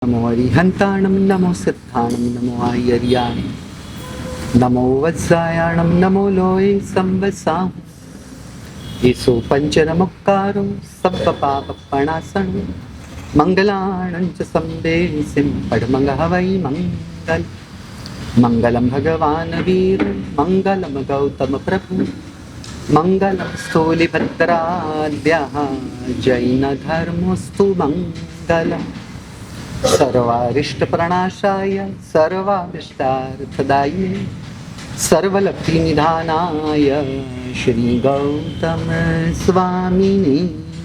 नमो हरिहन्ताणं नमो सिद्धाणं नमो आयर्याणं नमो वत्सायाणं नमो लोये संवसां येषु पञ्चनमुक्कारो सप्तपापप्रणाशनं मङ्गलाणं च संदेशिं पडमङ्गः वै मङ्गल मङ्गलं भगवान् वीर मङ्गलं गौतम प्रभु मङ्गलं स्थूलिभद्राद्यः जैनधर्मोऽस्तु मङ्गलम् सर्वारिष्टप्रणाशाय सर्वारिष्टार्थदायिने सर्वलब्धिनिधानाय श्री गौतम स्वामिने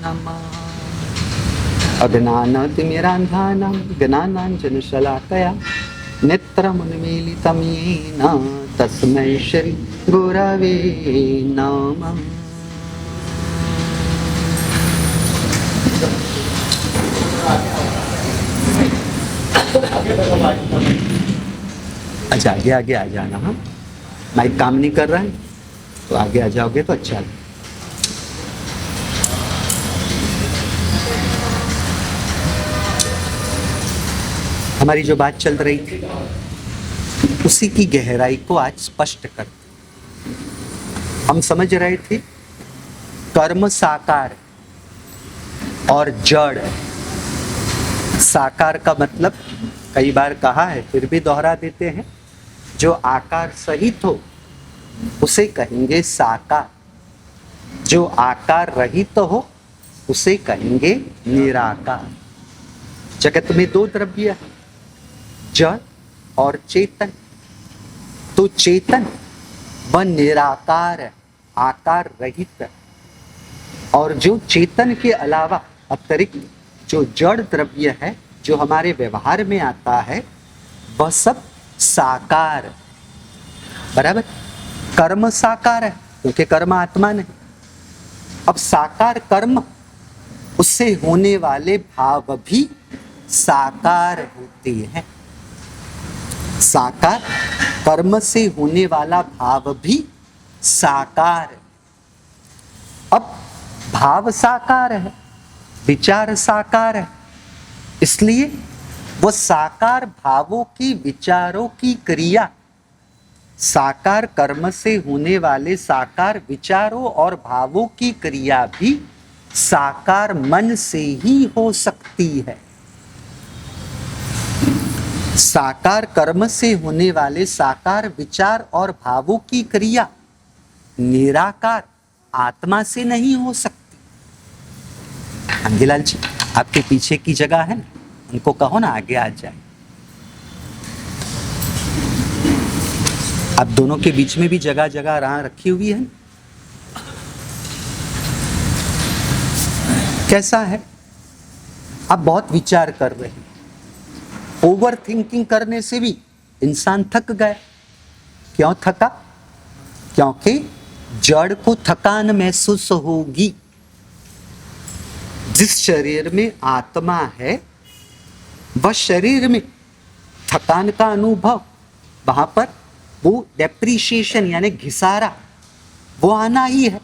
नमः। अज्ञानतिमिरान्धानां ज्ञानाञ्जनशलाकया नेत्रमुन्मीलितं येन तस्मै श्री गुरवे नमः। अच्छा आगे आगे आ जाना। हाँ, माइक काम नहीं कर रहा है तो आगे आ जाओगे तो अच्छा है। हमारी जो बात चल रही थी उसी की गहराई को आज स्पष्ट कर। हम समझ रहे थे कर्म साकार और जड़। साकार का मतलब कई बार कहा है फिर भी दोहरा देते हैं, जो आकार सहित हो उसे कहेंगे साकार, जो आकार रहित हो उसे कहेंगे निराकार। जगत में दो द्रव्य है, जड़ और चेतन। तो चेतन वह निराकार है, आकार रहित है, और जो चेतन के अलावा अतिरिक्त जो जड़ द्रव्य है जो हमारे व्यवहार में आता है वह सब साकार। बराबर। कर्म साकार है क्योंकि कर्म आत्मा नहीं। अब साकार कर्म, उससे होने वाले भाव भी साकार होते हैं। साकार कर्म से होने वाला भाव भी साकार। अब भाव साकार है, विचार साकार है, इसलिए वो साकार भावों की, विचारों की क्रिया, साकार कर्म से होने वाले साकार विचारों और भावों की क्रिया भी साकार मन से ही हो सकती है। साकार कर्म से होने वाले साकार विचार और भावों की क्रिया निराकार आत्मा से नहीं हो सकती। अंगिलाल जी, आपके पीछे की जगह है ना, उनको कहो ना आगे आ जाए। आप दोनों के बीच में भी जगह जगह राह रखी हुई है। कैसा है, आप बहुत विचार कर रहे हैं। ओवर थिंकिंग करने से भी इंसान थक गया। क्यों थका? क्योंकि जड़ को थकान महसूस होगी। जिस शरीर में आत्मा है वह शरीर में थकान का अनुभव, वहां पर वो डेप्रीशिएशन यानी घिसारा वो आना ही है।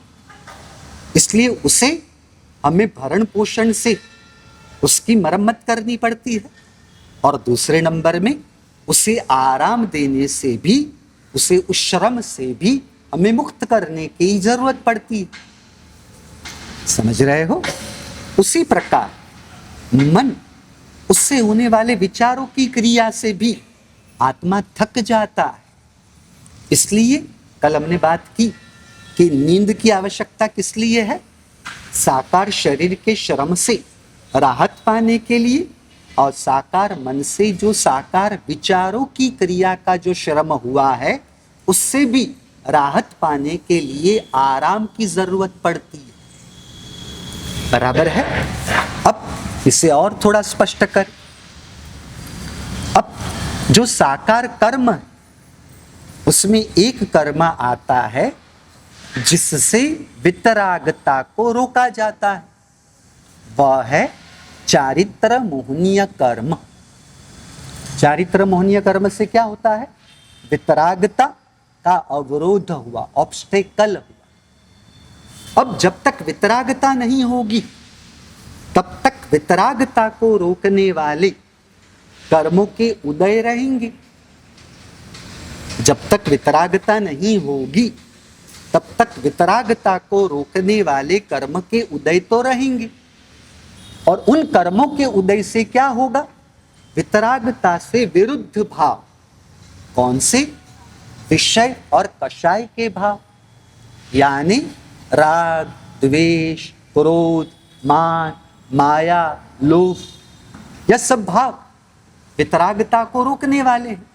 इसलिए उसे हमें भरण पोषण से उसकी मरम्मत करनी पड़ती है, और दूसरे नंबर में उसे आराम देने से भी, उसे उस श्रम से भी हमें मुक्त करने की जरूरत पड़ती है। समझ रहे हो? उसी प्रकार मन, उससे होने वाले विचारों की क्रिया से भी आत्मा थक जाता है। इसलिए कल हमने बात की कि नींद की आवश्यकता किस लिए है? साकार शरीर के श्रम से राहत पाने के लिए, और साकार मन से जो साकार विचारों की क्रिया का जो श्रम हुआ है उससे भी राहत पाने के लिए आराम की जरूरत पड़ती है। बराबर है। अब इसे और थोड़ा स्पष्ट कर। अब जो साकार कर्म है उसमें एक कर्म आता है जिससे वितरागता को रोका जाता है, वह है चारित्र मोहनीय कर्म। चारित्र मोहनीय कर्म से क्या होता है? वितरागता का अवरोध हुआ, ऑब्स्टेकल हुआ। अब जब तक वितरागता नहीं होगी तब तक वितरागता को रोकने वाले कर्मों के उदय रहेंगे। जब तक वितरागता नहीं होगी तब तक वितरागता को रोकने वाले कर्म के उदय तो रहेंगे, और उन कर्मों के उदय से क्या होगा? वितरागता से विरुद्ध भाव। कौन से? विषय और कषाय के भाव, यानी राग, द्वेष, क्रोध, मान, माया, लोभ, यह सब भाव वितरागता को रोकने वाले हैं।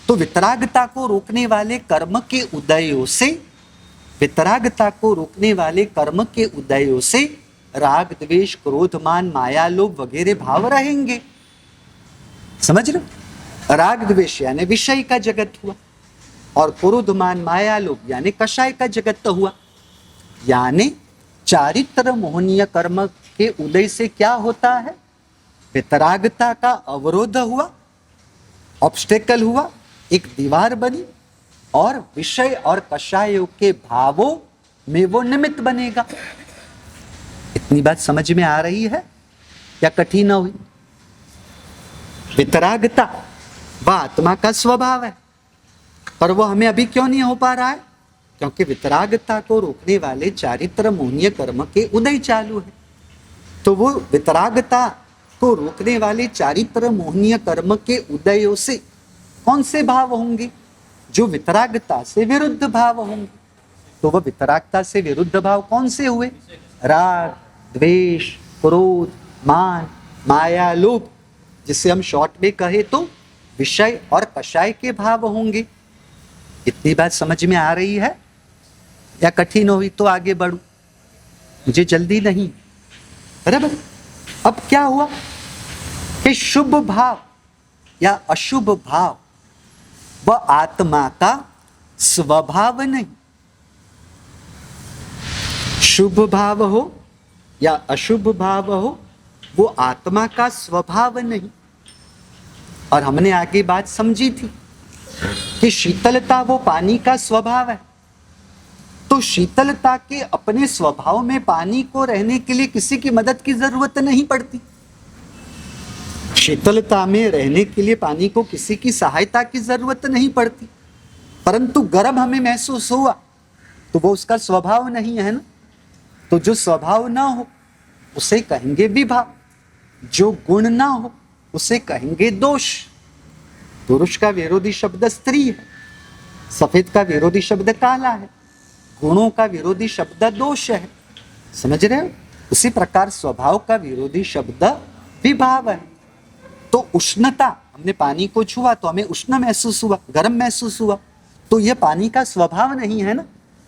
तो वितरागता को रोकने वाले कर्म के उदयों से, वितरागता को रोकने वाले कर्म के उदयों से राग, द्वेष, क्रोध, मान, माया, लोभ वगैरह भाव रहेंगे। समझ रहे? राग द्वेष यानी विषय का जगत हुआ, और क्रोध, मान, माया, लोभ यानी कषाय का जगत हुआ। यानी चारित्र मोहनीय कर्म के उदय से क्या होता है? वितरागता का अवरोध हुआ, ऑब्स्टेकल हुआ, एक दीवार बनी, और विषय और कषायों के भावों में वो निमित्त बनेगा। इतनी बात समझ में आ रही है या कठिन हुई? वितरागता वह आत्मा का स्वभाव है, पर वो हमें अभी क्यों नहीं हो पा रहा है? क्योंकि वितरागता को रोकने वाले चारित्र मोहनीय कर्म के उदय चालू है। तो वो वितरागता को रोकने वाले चारित्र मोहनीय कर्म के उदयों से कौन से भाव होंगे? जो वितरागता से विरुद्ध भाव होंगे। तो वह वितरागता से विरुद्ध भाव कौन से हुए? राग, द्वेष, क्रोध, मान, माया, लोभ, जिसे हम शॉर्ट में कहे तो विषय और कषाय के भाव होंगे। इतनी बात समझ में आ रही है या कठिन हुई? तो आगे बढ़ू, मुझे जल्दी नहीं। बराबर। अब क्या हुआ कि शुभ भाव या अशुभ भाव वह आत्मा का स्वभाव नहीं। शुभ भाव हो या अशुभ भाव हो, वो आत्मा का स्वभाव नहीं। और हमने आगे बात समझी थी कि शीतलता वो पानी का स्वभाव है। तो शीतलता के अपने स्वभाव में पानी को रहने के लिए किसी की मदद की जरूरत नहीं पड़ती। शीतलता में रहने के लिए पानी को किसी की सहायता की जरूरत नहीं पड़ती। परंतु गर्म हमें महसूस हुआ तो वो उसका स्वभाव नहीं है ना। तो जो स्वभाव ना हो उसे कहेंगे विभाव, जो गुण ना हो उसे कहेंगे दोष। पुरुष का विरोधी शब्द स्त्री है, सफेद का विरोधी शब्द काला है, गुणों का विरोधी शब्द दोष है। समझ रहे हो? उसी प्रकार स्वभाव का विरोधी शब्द विभाव है। तो उष्णता, हमने पानी को छुआ तो हमें उष्ण महसूस हुआ, गर्म महसूस हुआ, तो यह पानी का स्वभाव नहीं है ना।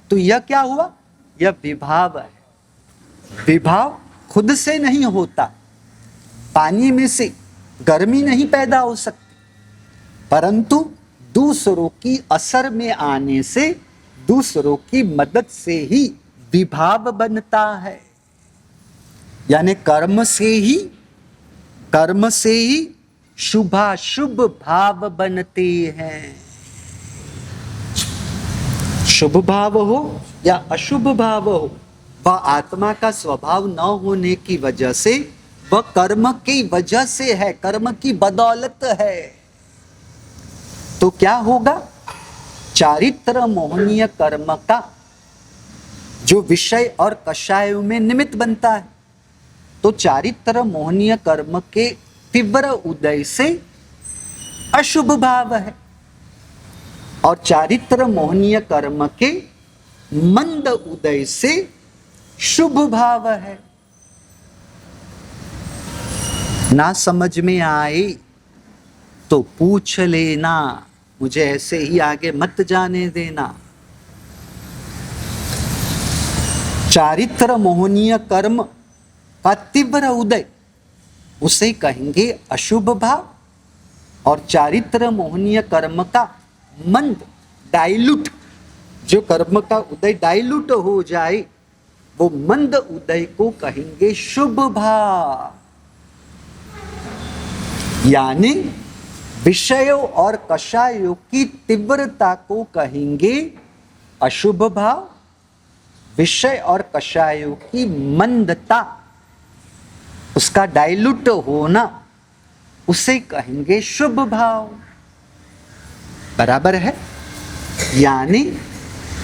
तो यह क्या हुआ? यह विभाव है। विभाव खुद से नहीं होता, पानी में से गर्मी नहीं पैदा हो सकती, परंतु दूसरों की असर में आने से, दूसरों की मदद से ही विभाव बनता है। यानी कर्म से ही शुभाशुभ भाव बनते हैं। शुभ भाव हो या अशुभ भाव हो, वह आत्मा का स्वभाव न होने की वजह से, वह कर्म की वजह से है, कर्म की बदौलत है। तो क्या होगा? चारित्र मोहनीय कर्म का जो विषय और कषायों में निमित्त बनता है, तो चारित्र मोहनीय कर्म के तीव्र उदय से अशुभ भाव है, और चारित्र मोहनीय कर्म के मंद उदय से शुभ भाव है। ना समझ में आए तो पूछ लेना, मुझे ऐसे ही आगे मत जाने देना। चारित्र मोहनीय कर्म का तीव्र उदय उसे कहेंगे अशुभ भाव, और चारित्र मोहनीय कर्म का मंद, डाइल्यूट, जो कर्म का उदय डाइल्यूट हो जाए, वो मंद उदय को कहेंगे शुभ भाव। यानी विषयों और कषायों की तीव्रता को कहेंगे अशुभ भाव, विषय और कषायों की मंदता, उसका डाइल्यूट होना, उसे कहेंगे शुभ भाव। बराबर है? यानी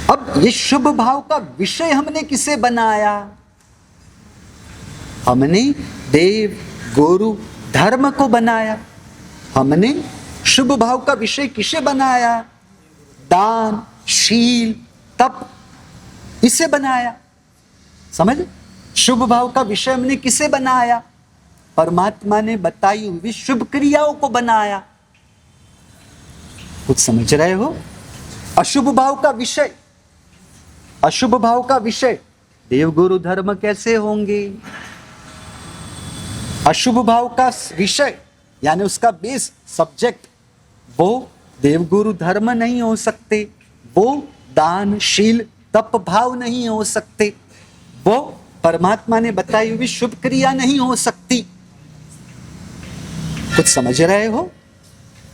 अब ये शुभ भाव का विषय हमने किसे बनाया? हमने देव गुरु धर्म को बनाया। हमने शुभ भाव का विषय किसे बनाया? दान, शील, तप, इसे बनाया। समझ? शुभ भाव का विषय हमने किसे बनाया? परमात्मा ने बताई हुई शुभ क्रियाओं को बनाया। कुछ समझ रहे हो? अशुभ भाव का विषय, अशुभ भाव का विषय देव गुरु धर्म कैसे होंगे? अशुभ भाव का विषय यानी उसका बेस सब्जेक्ट वो देव गुरु धर्म नहीं हो सकते, वो दान शील तप भाव नहीं हो सकते, वो परमात्मा ने बताई हुई शुभ क्रिया नहीं हो सकती। कुछ समझ रहे हो?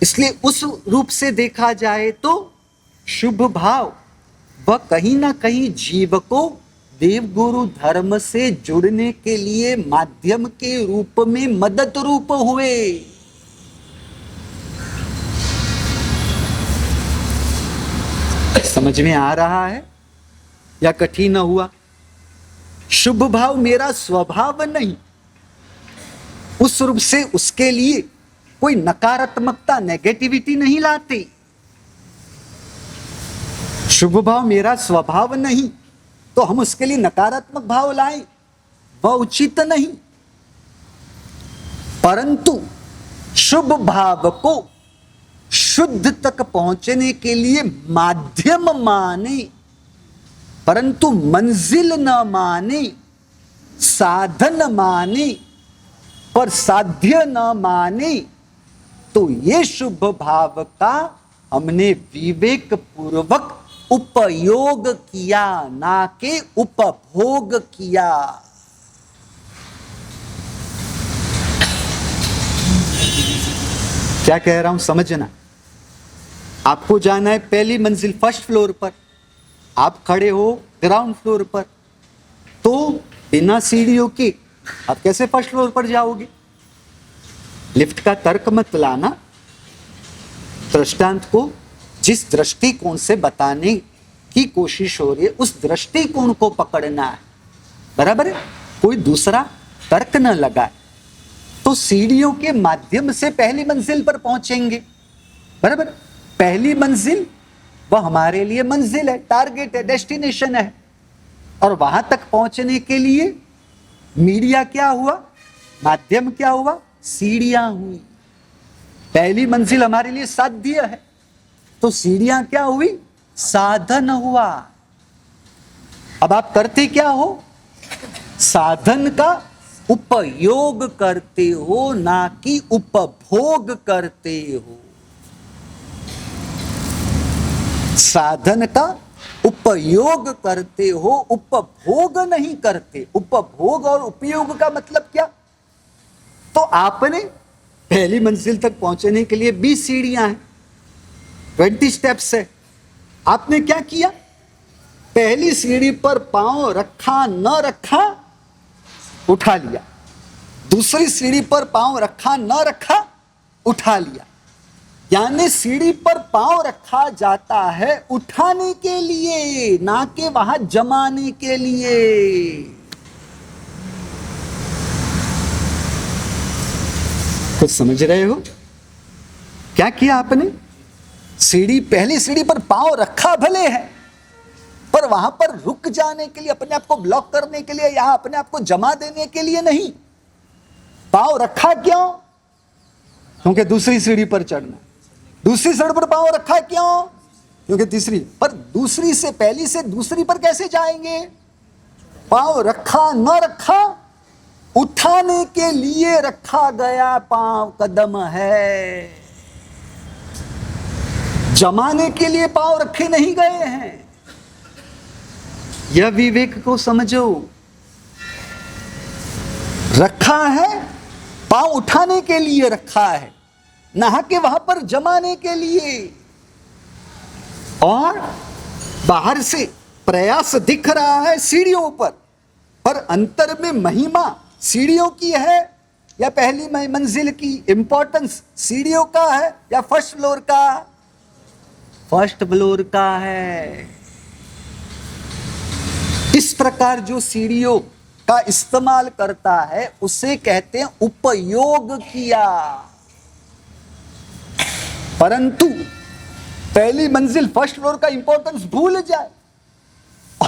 इसलिए उस रूप से देखा जाए तो शुभ भाव वह कहीं ना कहीं जीव को देव गुरु धर्म से जुड़ने के लिए माध्यम के रूप में मदद रूप हुए। समझ में आ रहा है या कठिन हुआ? शुभ भाव मेरा स्वभाव नहीं, उस रूप से उसके लिए कोई नकारात्मकता नेगेटिविटी नहीं लाते। शुभ भाव मेरा स्वभाव नहीं तो हम उसके लिए नकारात्मक भाव लाएं, वह उचित नहीं। परंतु शुभ भाव को शुद्ध तक पहुंचने के लिए माध्यम माने, परंतु मंजिल न माने, साधन माने पर साध्य न माने, तो ये शुभ भाव का हमने विवेक पूर्वक उपयोग किया, ना कि उपभोग किया। क्या कह रहा हूं समझना। आपको जाना है पहली मंजिल फर्स्ट फ्लोर पर, आप खड़े हो ग्राउंड फ्लोर पर, तो बिना सीढ़ियों के आप कैसे फर्स्ट फ्लोर पर जाओगे? लिफ्ट का तर्क मत लाना, दृष्टांत को जिस दृष्टिकोण से बताने की कोशिश हो रही है उस दृष्टिकोण को पकड़ना है। बराबर है? कोई दूसरा तर्क न लगाए। तो सीढ़ियों के माध्यम से पहली मंजिल पर पहुंचेंगे। बराबर? पहली मंजिल वह हमारे लिए मंजिल है, टारगेट है, डेस्टिनेशन है, और वहां तक पहुंचने के लिए मीडिया क्या हुआ, माध्यम क्या हुआ, सीढ़ियां हुई। पहली मंजिल हमारे लिए साध्य है तो सीढ़ियां क्या हुई, साधन हुआ। अब आप करते क्या हो, साधन का उपयोग करते हो, ना कि उपभोग करते हो। साधन का उपयोग करते हो, उपभोग नहीं करते। उपभोग और उपयोग का मतलब क्या? तो आपने पहली मंजिल तक पहुंचने के लिए 20 सीढ़ियां हैं, 20 स्टेप्स है। आपने क्या किया? पहली सीढ़ी पर पांव रखा न रखा, उठा लिया। दूसरी सीढ़ी पर पांव रखा न रखा, उठा लिया। यानी सीढ़ी पर पांव रखा जाता है उठाने के लिए, ना कि वहां जमाने के लिए। कुछ समझ रहे हो? क्या किया आपने? सीढ़ी, पहली सीढ़ी पर पांव रखा भले है, पर वहां पर रुक जाने के लिए, अपने आप को ब्लॉक करने के लिए, यहां अपने आप को जमा देने के लिए नहीं। पांव रखा क्यों? क्योंकि दूसरी सीढ़ी पर चढ़ना। दूसरी सीढ़ी पर पांव रखा क्यों? क्योंकि तीसरी पर, दूसरी से, पहली से दूसरी पर कैसे जाएंगे? पांव रखा न रखा, उठाने के लिए रखा गया पांव कदम है, जमाने के लिए पांव रखे नहीं गए हैं। यह विवेक को समझो। रखा है, पांव उठाने के लिए रखा है, ना कि वहां पर जमाने के लिए। और बाहर से प्रयास दिख रहा है सीढ़ियों पर अंतर में महिमा सीढ़ियों की है या पहली मंजिल की इंपॉर्टेंस सीढ़ियों का है या फर्स्ट फ्लोर का? फर्स्ट फ्लोर का है। इस प्रकार जो सीढ़ियों का इस्तेमाल करता है उसे कहते हैं उपयोग किया। परंतु पहली मंजिल फर्स्ट फ्लोर का इंपॉर्टेंस भूल जाए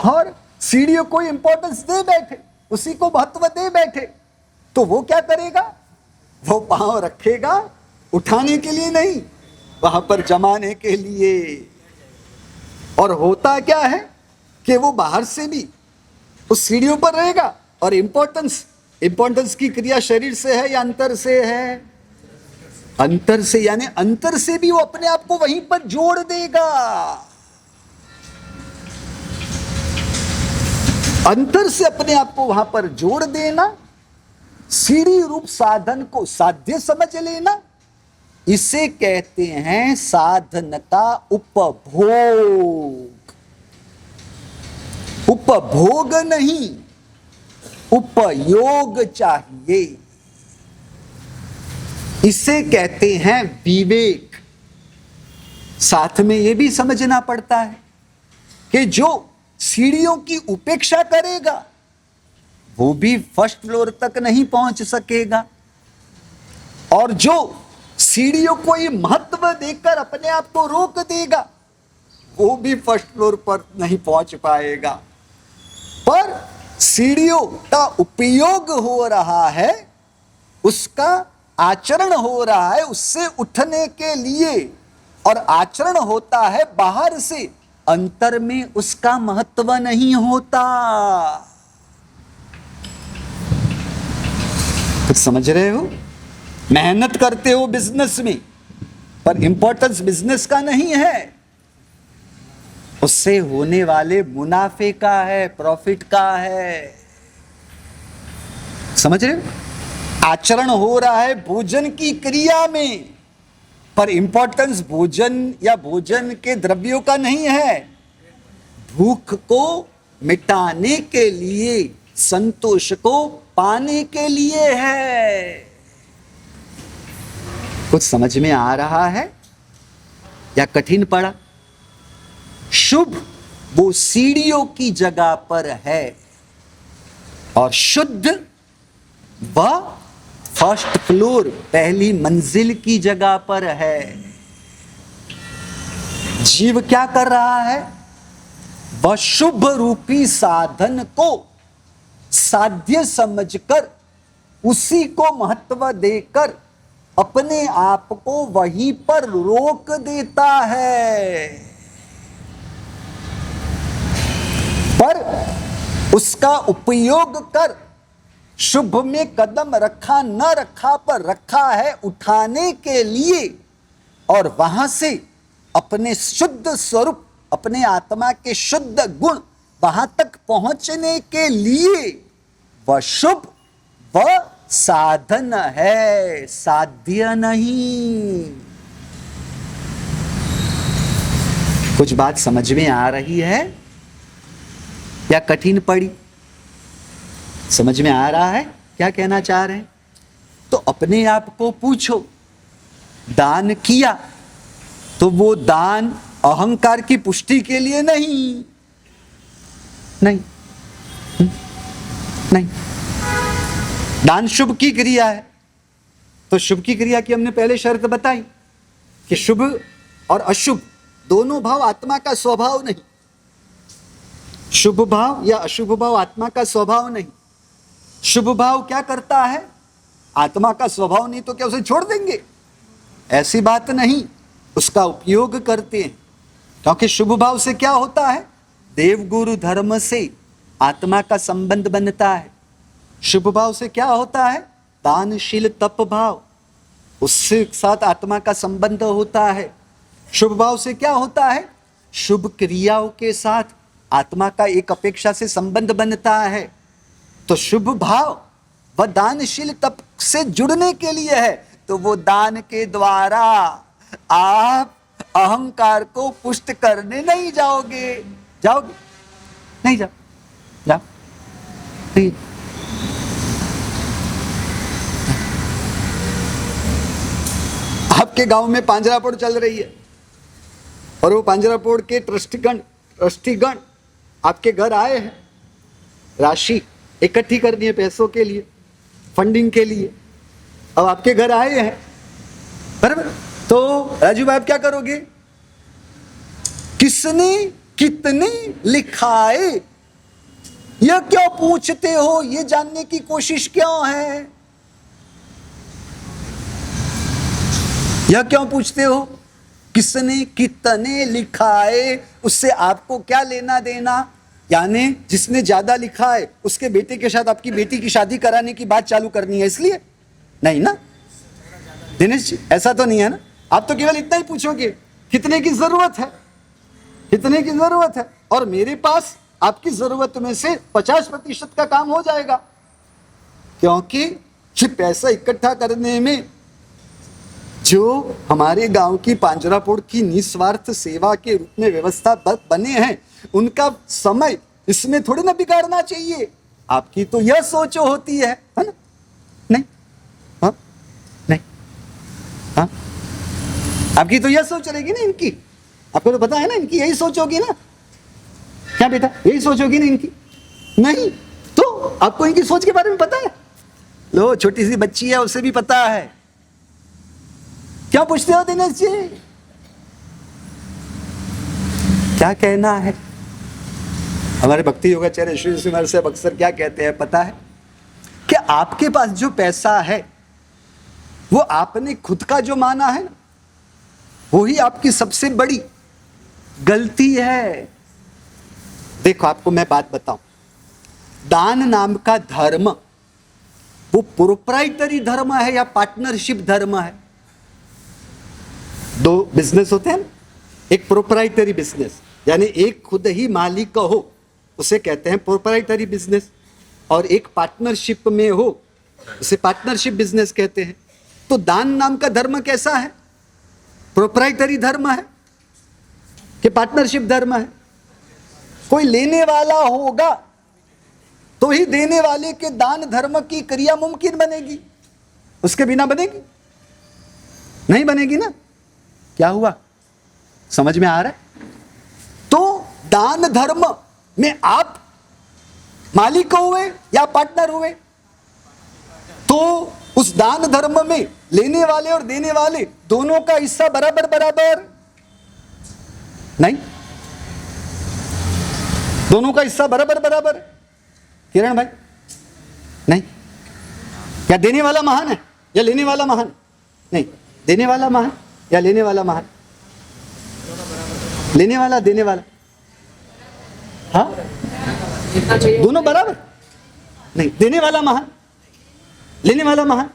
और सीढ़ियों को इंपॉर्टेंस दे बैठे, उसी को महत्व दे बैठे, तो वो क्या करेगा? वो पांव रखेगा उठाने के लिए नहीं, वहां पर जमाने के लिए। और होता क्या है कि वो बाहर से भी उस सीढ़ियों पर रहेगा और इंपॉर्टेंस की क्रिया शरीर से है या अंतर से है? अंतर से, यानी अंतर से भी वो अपने आप को वहीं पर जोड़ देगा। अंतर से अपने आप को वहां पर जोड़ देना, सीढ़ी रूप साधन को साध्य समझ लेना, इसे कहते हैं साधन का उपभोग। उपभोग नहीं, उपयोग चाहिए। इसे कहते हैं विवेक। साथ में यह भी समझना पड़ता है कि जो सीढ़ियों की उपेक्षा करेगा वो भी फर्स्ट फ्लोर तक नहीं पहुंच सकेगा, और जो सीढ़ियों को ही महत्व देकर अपने आप को रोक देगा वो भी फर्स्ट फ्लोर पर नहीं पहुंच पाएगा। पर सीढ़ियों का उपयोग हो रहा है, उसका आचरण हो रहा है उससे उठने के लिए, और आचरण होता है बाहर से, अंतर में उसका महत्व नहीं होता। कुछ समझ रहे हो? मेहनत करते हो बिजनेस में, पर इंपॉर्टेंस बिजनेस का नहीं है, उससे होने वाले मुनाफे का है, प्रॉफिट का है। समझ रहे हो? आचरण हो रहा है भोजन की क्रिया में, पर इंपॉर्टेंस भोजन या भोजन के द्रव्यों का नहीं है, भूख को मिटाने के लिए, संतोष को पाने के लिए है। कुछ समझ में आ रहा है या कठिन पड़ा? शुभ वो सीढ़ियों की जगह पर है, और शुद्ध वह फर्स्ट फ्लोर, पहली मंजिल की जगह पर है। जीव क्या कर रहा है? वह शुभ रूपी साधन को साध्य समझकर, उसी को महत्व देकर अपने आप को वहीं पर रोक देता है। पर उसका उपयोग कर शुभ में कदम रखा न रखा, पर रखा है उठाने के लिए, और वहां से अपने शुद्ध स्वरूप, अपने आत्मा के शुद्ध गुण वहां तक पहुंचने के लिए वह शुभ, वह साधन है, साध्य नहीं। कुछ बात समझ में आ रही है या कठिन पड़ी? समझ में आ रहा है क्या कहना चाह रहे हैं? तो अपने आप को पूछो, दान किया तो वो दान अहंकार की पुष्टि के लिए नहीं, नहीं, नहीं। दान शुभ की क्रिया है, तो शुभ की क्रिया की हमने पहले शर्त बताई कि शुभ और अशुभ दोनों भाव आत्मा का स्वभाव नहीं। शुभ भाव या अशुभ भाव आत्मा का स्वभाव नहीं। शुभ भाव क्या करता है? आत्मा का स्वभाव नहीं तो क्या उसे छोड़ देंगे? ऐसी बात नहीं, उसका उपयोग करते हैं। क्योंकि शुभ भाव से क्या होता है? देव गुरु धर्म से आत्मा का संबंध बनता है। शुभ भाव से क्या होता है? दानशील तप भाव, उससे साथ आत्मा का संबंध होता है। शुभ भाव से क्या होता है? शुभ क्रियाओं के साथ आत्मा का एक अपेक्षा से संबंध बनता है। तो शुभ भाव वह दानशील तप से जुड़ने के लिए है, तो वो दान के द्वारा आप अहंकार को पुष्ट करने नहीं जाओगे। जाओगे? नहीं जाओ, जाओ नहीं। आपके गांव में पांजरापोड़ चल रही है और वो पांजरापोड़ के ट्रस्टीगण आपके घर आए हैं राशि इकट्ठी करनी है पैसों के लिए, फंडिंग के लिए। अब आपके घर आए हैं, बराबर, तो राजू भाई आप क्या करोगे? किसने कितने लिखाए यह क्यों पूछते हो? ये जानने की कोशिश क्यों है? यह क्यों पूछते हो? किसने कितने लिखाए, उससे आपको क्या लेना देना? यानी जिसने ज्यादा लिखा है उसके बेटे के साथ आपकी बेटी की शादी कराने की बात चालू करनी है, इसलिए नहीं ना दिनेश जी, ऐसा तो नहीं है ना। आप तो केवल इतना ही पूछोगे कितने की जरूरत है, कितने की जरूरत है, और मेरे पास आपकी जरूरत में से 50% का काम हो जाएगा, क्योंकि ये पैसा इकट्ठा करने में जो हमारे गांव की पांजरापोड़ की निस्वार्थ सेवा के रूप में व्यवस्था बने हैं उनका समय इसमें थोड़ी ना बिगाड़ना चाहिए। आपकी तो यह सोच होती है ना? नहीं, हाँ नहीं, हाँ आपकी तो यह सोच रहेगी ना इनकी, आपको तो पता है ना इनकी यही सोच होगी ना। क्या बेटा यही सोच होगी ना इनकी? नहीं तो आपको इनकी सोच के बारे में पता है? लो छोटी सी बच्ची है उसे भी पता है। क्या पूछते हो दिनेश जी? क्या कहना है? हमारे भक्ति योगाचार्य श्री सिमर से अक्सर क्या कहते हैं पता है? कि आपके पास जो पैसा है वो आपने खुद का जो माना है ना, वही आपकी सबसे बड़ी गलती है। देखो आपको मैं बात बताऊं, दान नाम का धर्म वो प्रोप्राइटरी धर्म है या पार्टनरशिप धर्म है? दो बिजनेस होते हैं, एक प्रोप्राइटरी बिजनेस यानी एक खुद ही मालिक हो उसे कहते हैं प्रोप्राइटरी बिजनेस, और एक पार्टनरशिप में हो उसे पार्टनरशिप बिजनेस कहते हैं। तो दान नाम का धर्म कैसा है? प्रोप्राइटरी धर्म है कि पार्टनरशिप धर्म है? कोई लेने वाला होगा तो ही देने वाले के दान धर्म की क्रिया मुमकिन बनेगी, उसके बिना बनेगी नहीं, बनेगी ना। क्या हुआ, समझ में आ रहा है? तो दान धर्म में आप मालिक हुए या पार्टनर हुए, तो उस दान धर्म में लेने वाले और देने वाले दोनों का हिस्सा बराबर बराबर नहीं, दोनों का हिस्सा बराबर बराबर। किरण भाई नहीं, क्या देने वाला महान है या लेने वाला महान? नहीं, देने वाला महान या लेने वाला महान? लेने वाला, देने वाला, हाँ दोनों बराबर नहीं, देने वाला महान, लेने वाला महान।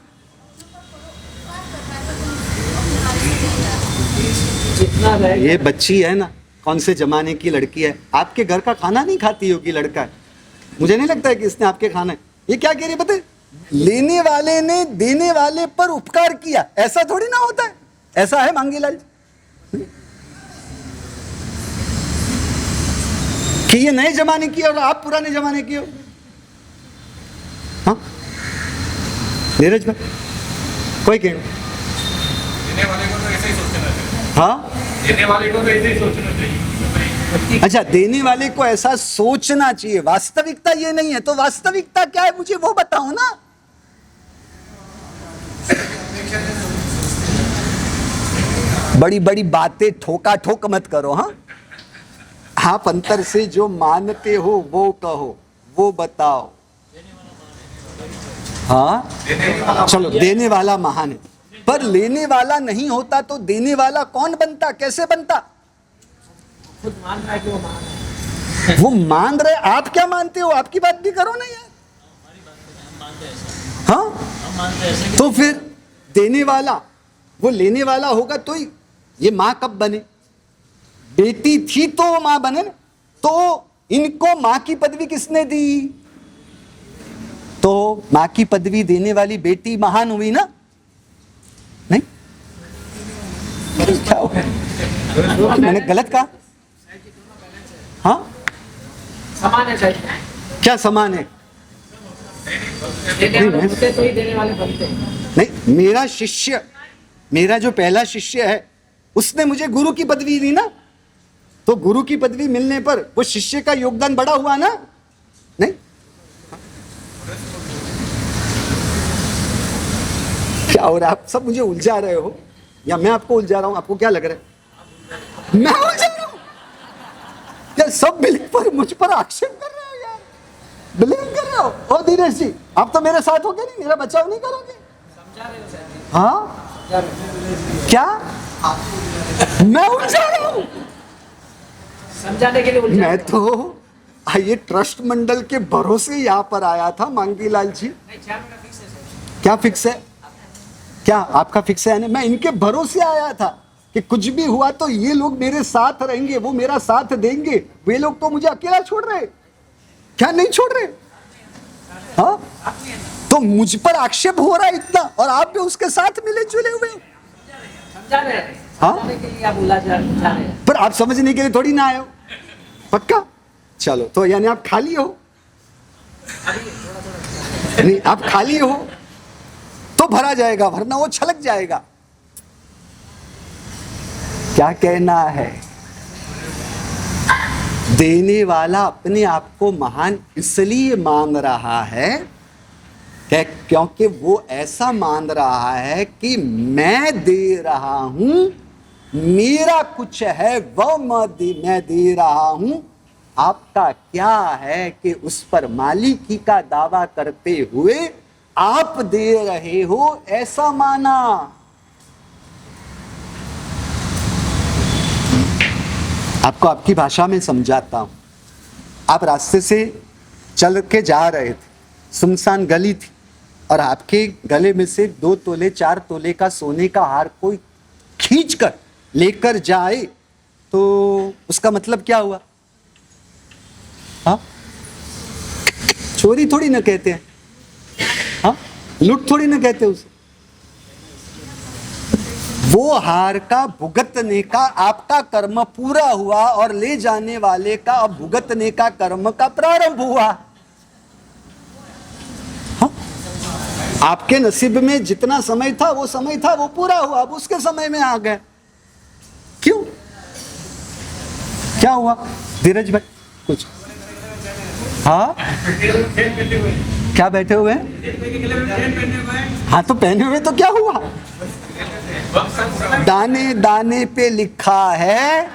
ये बच्ची है ना, कौन से जमाने की लड़की है, आपके घर का खाना नहीं खाती होगी, लड़का है, मुझे नहीं लगता है कि इसने आपके खाना है। ये क्या कह रही है पता है? लेने वाले ने देने वाले पर उपकार किया, ऐसा थोड़ी ना होता है। ऐसा है मांगीलाल कि ये नए जमाने की और आप पुराने जमाने की हो? हाँ नीरज भाई कोई कहना? देने वाले को तो ऐसे ही सोचना चाहिए। हाँ देने वाले को तो ऐसे ही सोचना चाहिए। अच्छा, देने वाले को ऐसा सोचना चाहिए, वास्तविकता ये नहीं है। तो वास्तविकता क्या है मुझे वो बताओ ना। बड़ी बड़ी बातें ठोका ठोक मत करो। हाँ आप अंतर से जो मानते हो वो कहो, वो बताओ। हाँ चलो, देने वाला महान है, पर लेने वाला नहीं होता तो देने वाला कौन बनता, कैसे बनता? खुद मान रहा है कि वो मान रहा है। वो मान रहे, आप क्या मानते हो? आपकी बात भी करो ना यार। हाँ तो फिर देने वाला वो लेने वाला होगा तो ही ये माँ कब बने? बेटी थी तो वो माँ बने ना। तो इनको माँ की पदवी किसने दी? तो माँ की पदवी देने वाली बेटी महान हुई ना? नहीं क्या हुआ? मैंने गलत कहा? हाँ समान है शायद। क्या समान है? देने वाले बनते तो ही देने वाले बनते हैं। नहीं, मेरा शिष्य मेरा जो पहला शिष्य है उसने मुझे गुरु की पदवी दी ना, तो गुरु की पदवी मिलने पर वो शिष्य का योगदान बड़ा हुआ ना? नहीं? क्या हो रहा है? आप सब मुझे उलझा रहे हो या मैं आपको उलझा रहा हूं? आपको क्या लग रहा है मैं उलझा रहा हूं? क्या सब मिलकर मुझ पर आक्षेप कर रहे हो यार? ब्लेम कर रहे हो? ओ दिनेश जी, आप तो मेरे साथ होगे नहीं, मेरा बचाव नहीं करोगे? समझा रहे हो सर, हाँ समझा रहे हो। क्या मैं उलझा रहा हूं? समझाने के लिए उलझा मैं रहे हो। तो ये ट्रस्ट मंडल के भरोसे यहाँ पर आया था मांगी लाल जी। नहीं, 4 महीना फिक्स है सर। क्या फिक्स है? क्या आपका फिक्स है? यानी मैं इनके भरोसे आया था कि कुछ भी हुआ तो ये लोग मेरे साथ रहेंगे, वो मेरा साथ देंगे। वे लोग तो मुझे अकेला छोड़ रहे, क्या नहीं छोड़ रहे? हाँ, तो मुझ पर आक्षेप हो रहा है इतना और आप भी उसके साथ मिले जुले हुए हो। समझा रहे हैं, हाँ? समझाने के लिए आप उलझा रहे हैं। पर आप समझने के लिए थोड़ी ना आए हो, पक्का? चलो, तो यानी आप खाली हो? नहीं, आप खाली हो तो भरा जाएगा, वरना वो छलक जाएगा। क्या कहना है? देने वाला अपने आप को महान इसलिए मान रहा है क्योंकि वो ऐसा मान रहा है कि मैं दे रहा हूं, मेरा कुछ है वो मैं दे रहा हूं। आपका क्या है कि उस पर मालिकी का दावा करते हुए आप दे रहे हो, ऐसा माना। आपको आपकी भाषा में समझाता हूं। आप रास्ते से चल के जा रहे थे, सुनसान गली थी और आपके गले में से 2 तोले 4 तोले का सोने का हार कोई खींचकर लेकर जाए तो उसका मतलब क्या हुआ? हाँ, चोरी थोड़ी ना कहते हैं, हाँ, लूट थोड़ी ना कहते उसे। वो हार का भुगतने का आपका कर्म पूरा हुआ और ले जाने वाले का अब भुगतने का कर्म का प्रारंभ हुआ। हाँ? आपके नसीब में जितना समय था वो समय था, वो पूरा हुआ, अब उसके समय में आ गए। क्यों? क्या हुआ धीरज भाई? कुछ? हाँ, क्या बैठे हुए हैं? हाँ, तो पहने हुए तो क्या हुआ? दाने दाने पे लिखा है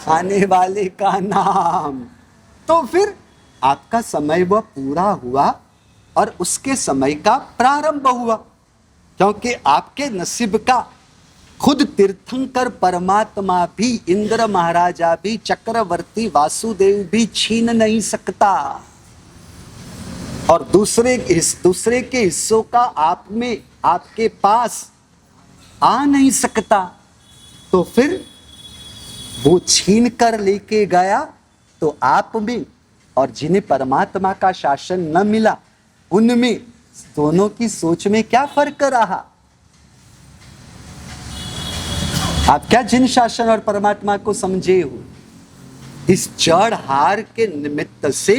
आने वाले का नाम। तो फिर आपका समय वह पूरा हुआ और उसके समय का प्रारंभ हुआ, क्योंकि आपके नसीब का खुद तीर्थंकर परमात्मा भी, इंद्र महाराजा भी, चक्रवर्ती वासुदेव भी छीन नहीं सकता और दूसरे के हिस्सों का आप में, आपके पास आ नहीं सकता। तो फिर वो छीन कर लेके गया तो आप में और जिन्हें परमात्मा का शासन न मिला उनमें, दोनों की सोच में क्या फर्क रहा? आप क्या जिन शासन और परमात्मा को समझे हो? इस जड़ हार के निमित्त से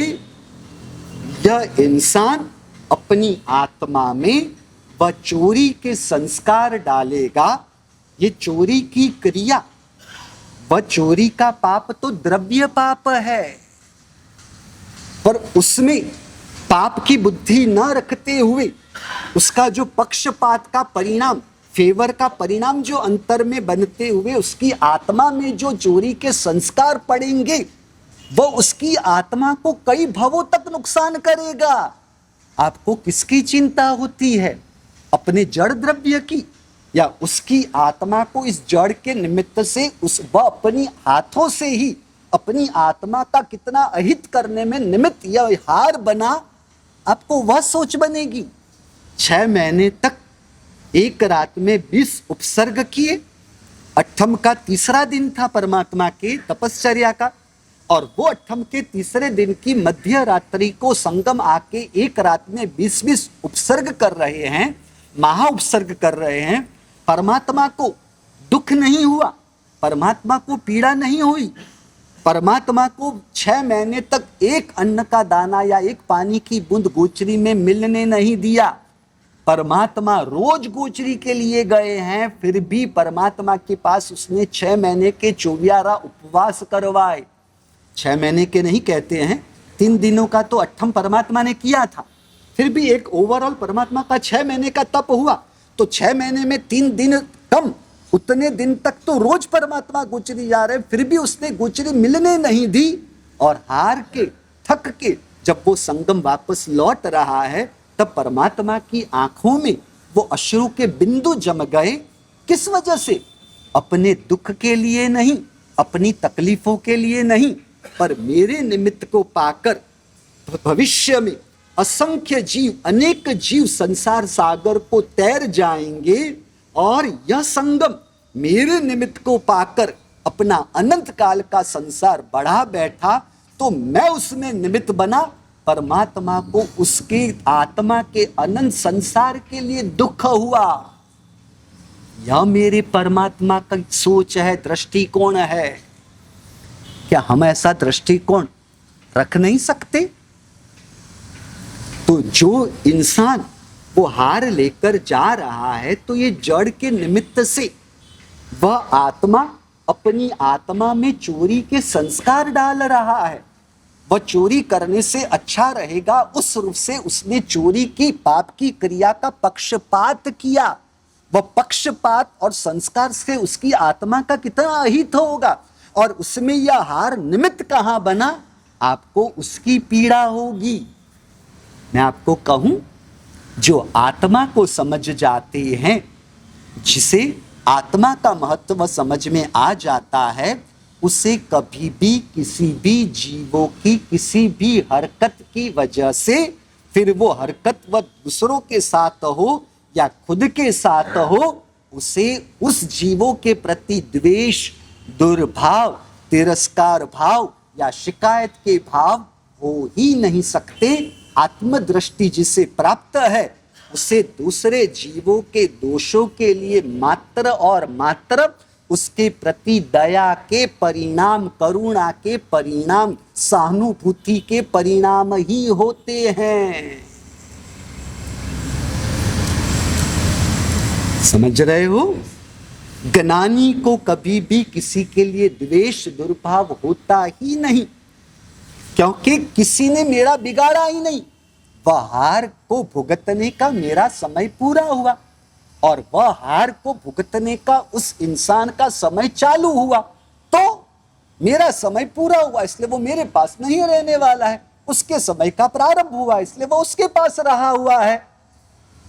यह इंसान अपनी आत्मा में वह चोरी के संस्कार डालेगा। ये चोरी की क्रिया, वह चोरी का पाप तो द्रव्य पाप है, पर उसमें पाप की बुद्धि न रखते हुए उसका जो पक्षपात का परिणाम, फेवर का परिणाम जो अंतर में बनते हुए उसकी आत्मा में जो चोरी के संस्कार पड़ेंगे वो उसकी आत्मा को कई भवों तक नुकसान करेगा। आपको किसकी चिंता होती है? अपने जड़ द्रव्य की या उसकी आत्मा को इस जड़ के निमित्त से वह अपनी हाथों से ही अपनी आत्मा का कितना अहित करने में निमित्त यह हार बना, आपको वह सोच बनेगी। 6 महीने तक एक रात में 20 उपसर्ग किए। 8म का तीसरा दिन था परमात्मा के तपश्चर्या का और वो 8म के तीसरे दिन की मध्य रात्रि को संगम आके एक रात में 20-20 उपसर्ग कर रहे हैं, महा उपसर्ग कर रहे हैं। परमात्मा को दुख नहीं हुआ, परमात्मा को पीड़ा नहीं हुई, परमात्मा को 6 महीने तक एक अन्न का दाना या एक पानी की बूंद गोचरी में मिलने नहीं दिया। परमात्मा रोज गोचरी के लिए गए हैं, फिर भी परमात्मा के पास उसने 6 महीने के 24 उपवास करवाए। 6 महीने के नहीं कहते हैं, 3 दिनों का तो अट्ठम परमात्मा ने किया था, फिर भी एक ओवरऑल परमात्मा का 6 महीने का तप हुआ। तो 6 महीने में 3 दिन कम, उतने दिन तक तो रोज परमात्मा गोचरी जा रहे, फिर भी उसने गोचरी मिलने नहीं दी। और हार के, थक के जब वो संगम वापस लौट रहा है, तब परमात्मा की आंखों में वो अश्रु के बिंदु जम गए। किस वजह से? अपने दुख के लिए नहीं, अपनी तकलीफों के लिए नहीं, पर मेरे निमित्त को पाकर भविष्य में असंख्य जीव, अनेक जीव संसार सागर को तैर जाएंगे, और यह संगम मेरे निमित्त को पाकर अपना अनंत काल का संसार बढ़ा बैठा, तो मैं उसमें निमित्त बना। परमात्मा को उसके आत्मा के अनंत संसार के लिए दुख हुआ। यह मेरे परमात्मा का सोच है, दृष्टिकोण है। क्या हम ऐसा दृष्टिकोण रख नहीं सकते? तो जो इंसान वो हार लेकर जा रहा है, तो ये जड़ के निमित्त से वह आत्मा अपनी आत्मा में चोरी के संस्कार डाल रहा है। वह चोरी करने से अच्छा रहेगा, उस रूप से उसने चोरी की, पाप की क्रिया का पक्षपात किया। वह पक्षपात और संस्कार से उसकी आत्मा का कितना अहित होगा, और उसमें यह हार निमित्त कहां बना? आपको उसकी पीड़ा होगी। मैं आपको कहूं, जो आत्मा को समझ जाते हैं, जिसे आत्मा का महत्व समझ में आ जाता है, उसे कभी भी किसी भी जीवों की किसी भी हरकत की वजह से, फिर वो हरकत वह दूसरों के साथ हो या खुद के साथ हो, उसे उस जीवों के प्रति द्वेष, दुर्भाव, तिरस्कार भाव या शिकायत के भाव हो ही नहीं सकते। आत्मदृष्टि जिसे प्राप्त है, उसे दूसरे जीवों के दोषों के लिए मात्र और मात्र उसके प्रति दया के परिणाम, करुणा के परिणाम, सहानुभूति के परिणाम ही होते हैं। समझ रहे हो? ज्ञानी को कभी भी किसी के लिए द्वेष, दुर्भाव होता ही नहीं, क्योंकि किसी ने मेरा बिगाड़ा ही नहीं। वह हार को भुगतने का मेरा समय पूरा हुआ, और वह हार को भुगतने का उस इंसान का समय चालू हुआ, तो मेरा समय पूरा हुआ, इसलिए वो मेरे पास नहीं रहने वाला है। उसके समय का प्रारंभ हुआ, इसलिए वो उसके पास रहा हुआ है।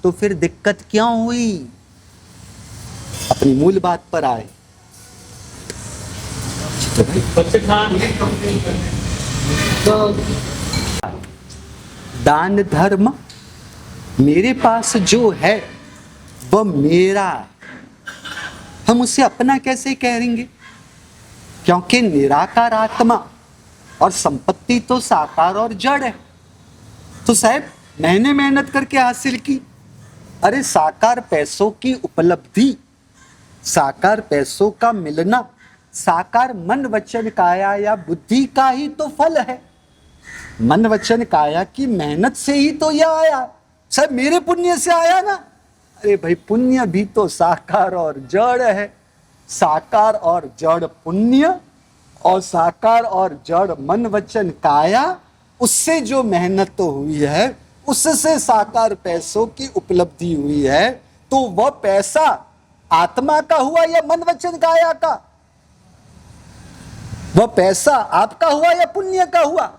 तो फिर दिक्कत क्यों हुई? अपनी मूल बात पर आए। तो दान धर्म मेरे पास जो है वह मेरा है, हम उसे अपना कैसे कहेंगे? क्योंकि निराकार आत्मा और संपत्ति तो साकार और जड़ है। तो साहब मैंने मेहनत करके हासिल की, अरे साकार पैसों की उपलब्धि, साकार पैसों का मिलना, साकार मन वचन काया या बुद्धि का ही तो फल है। मन वचन काया की मेहनत से ही तो यह आया, सब मेरे पुण्य से आया ना। अरे भाई पुण्य भी तो साकार और जड़ है, साकार और जड़ पुण्य, और साकार और जड़ मन वचन काया, उससे जो मेहनत तो हुई है, उससे साकार पैसों की उपलब्धि हुई है। तो वह पैसा आत्मा का हुआ या मन वचन काया का? वह पैसा आपका हुआ या पुण्य का हुआ?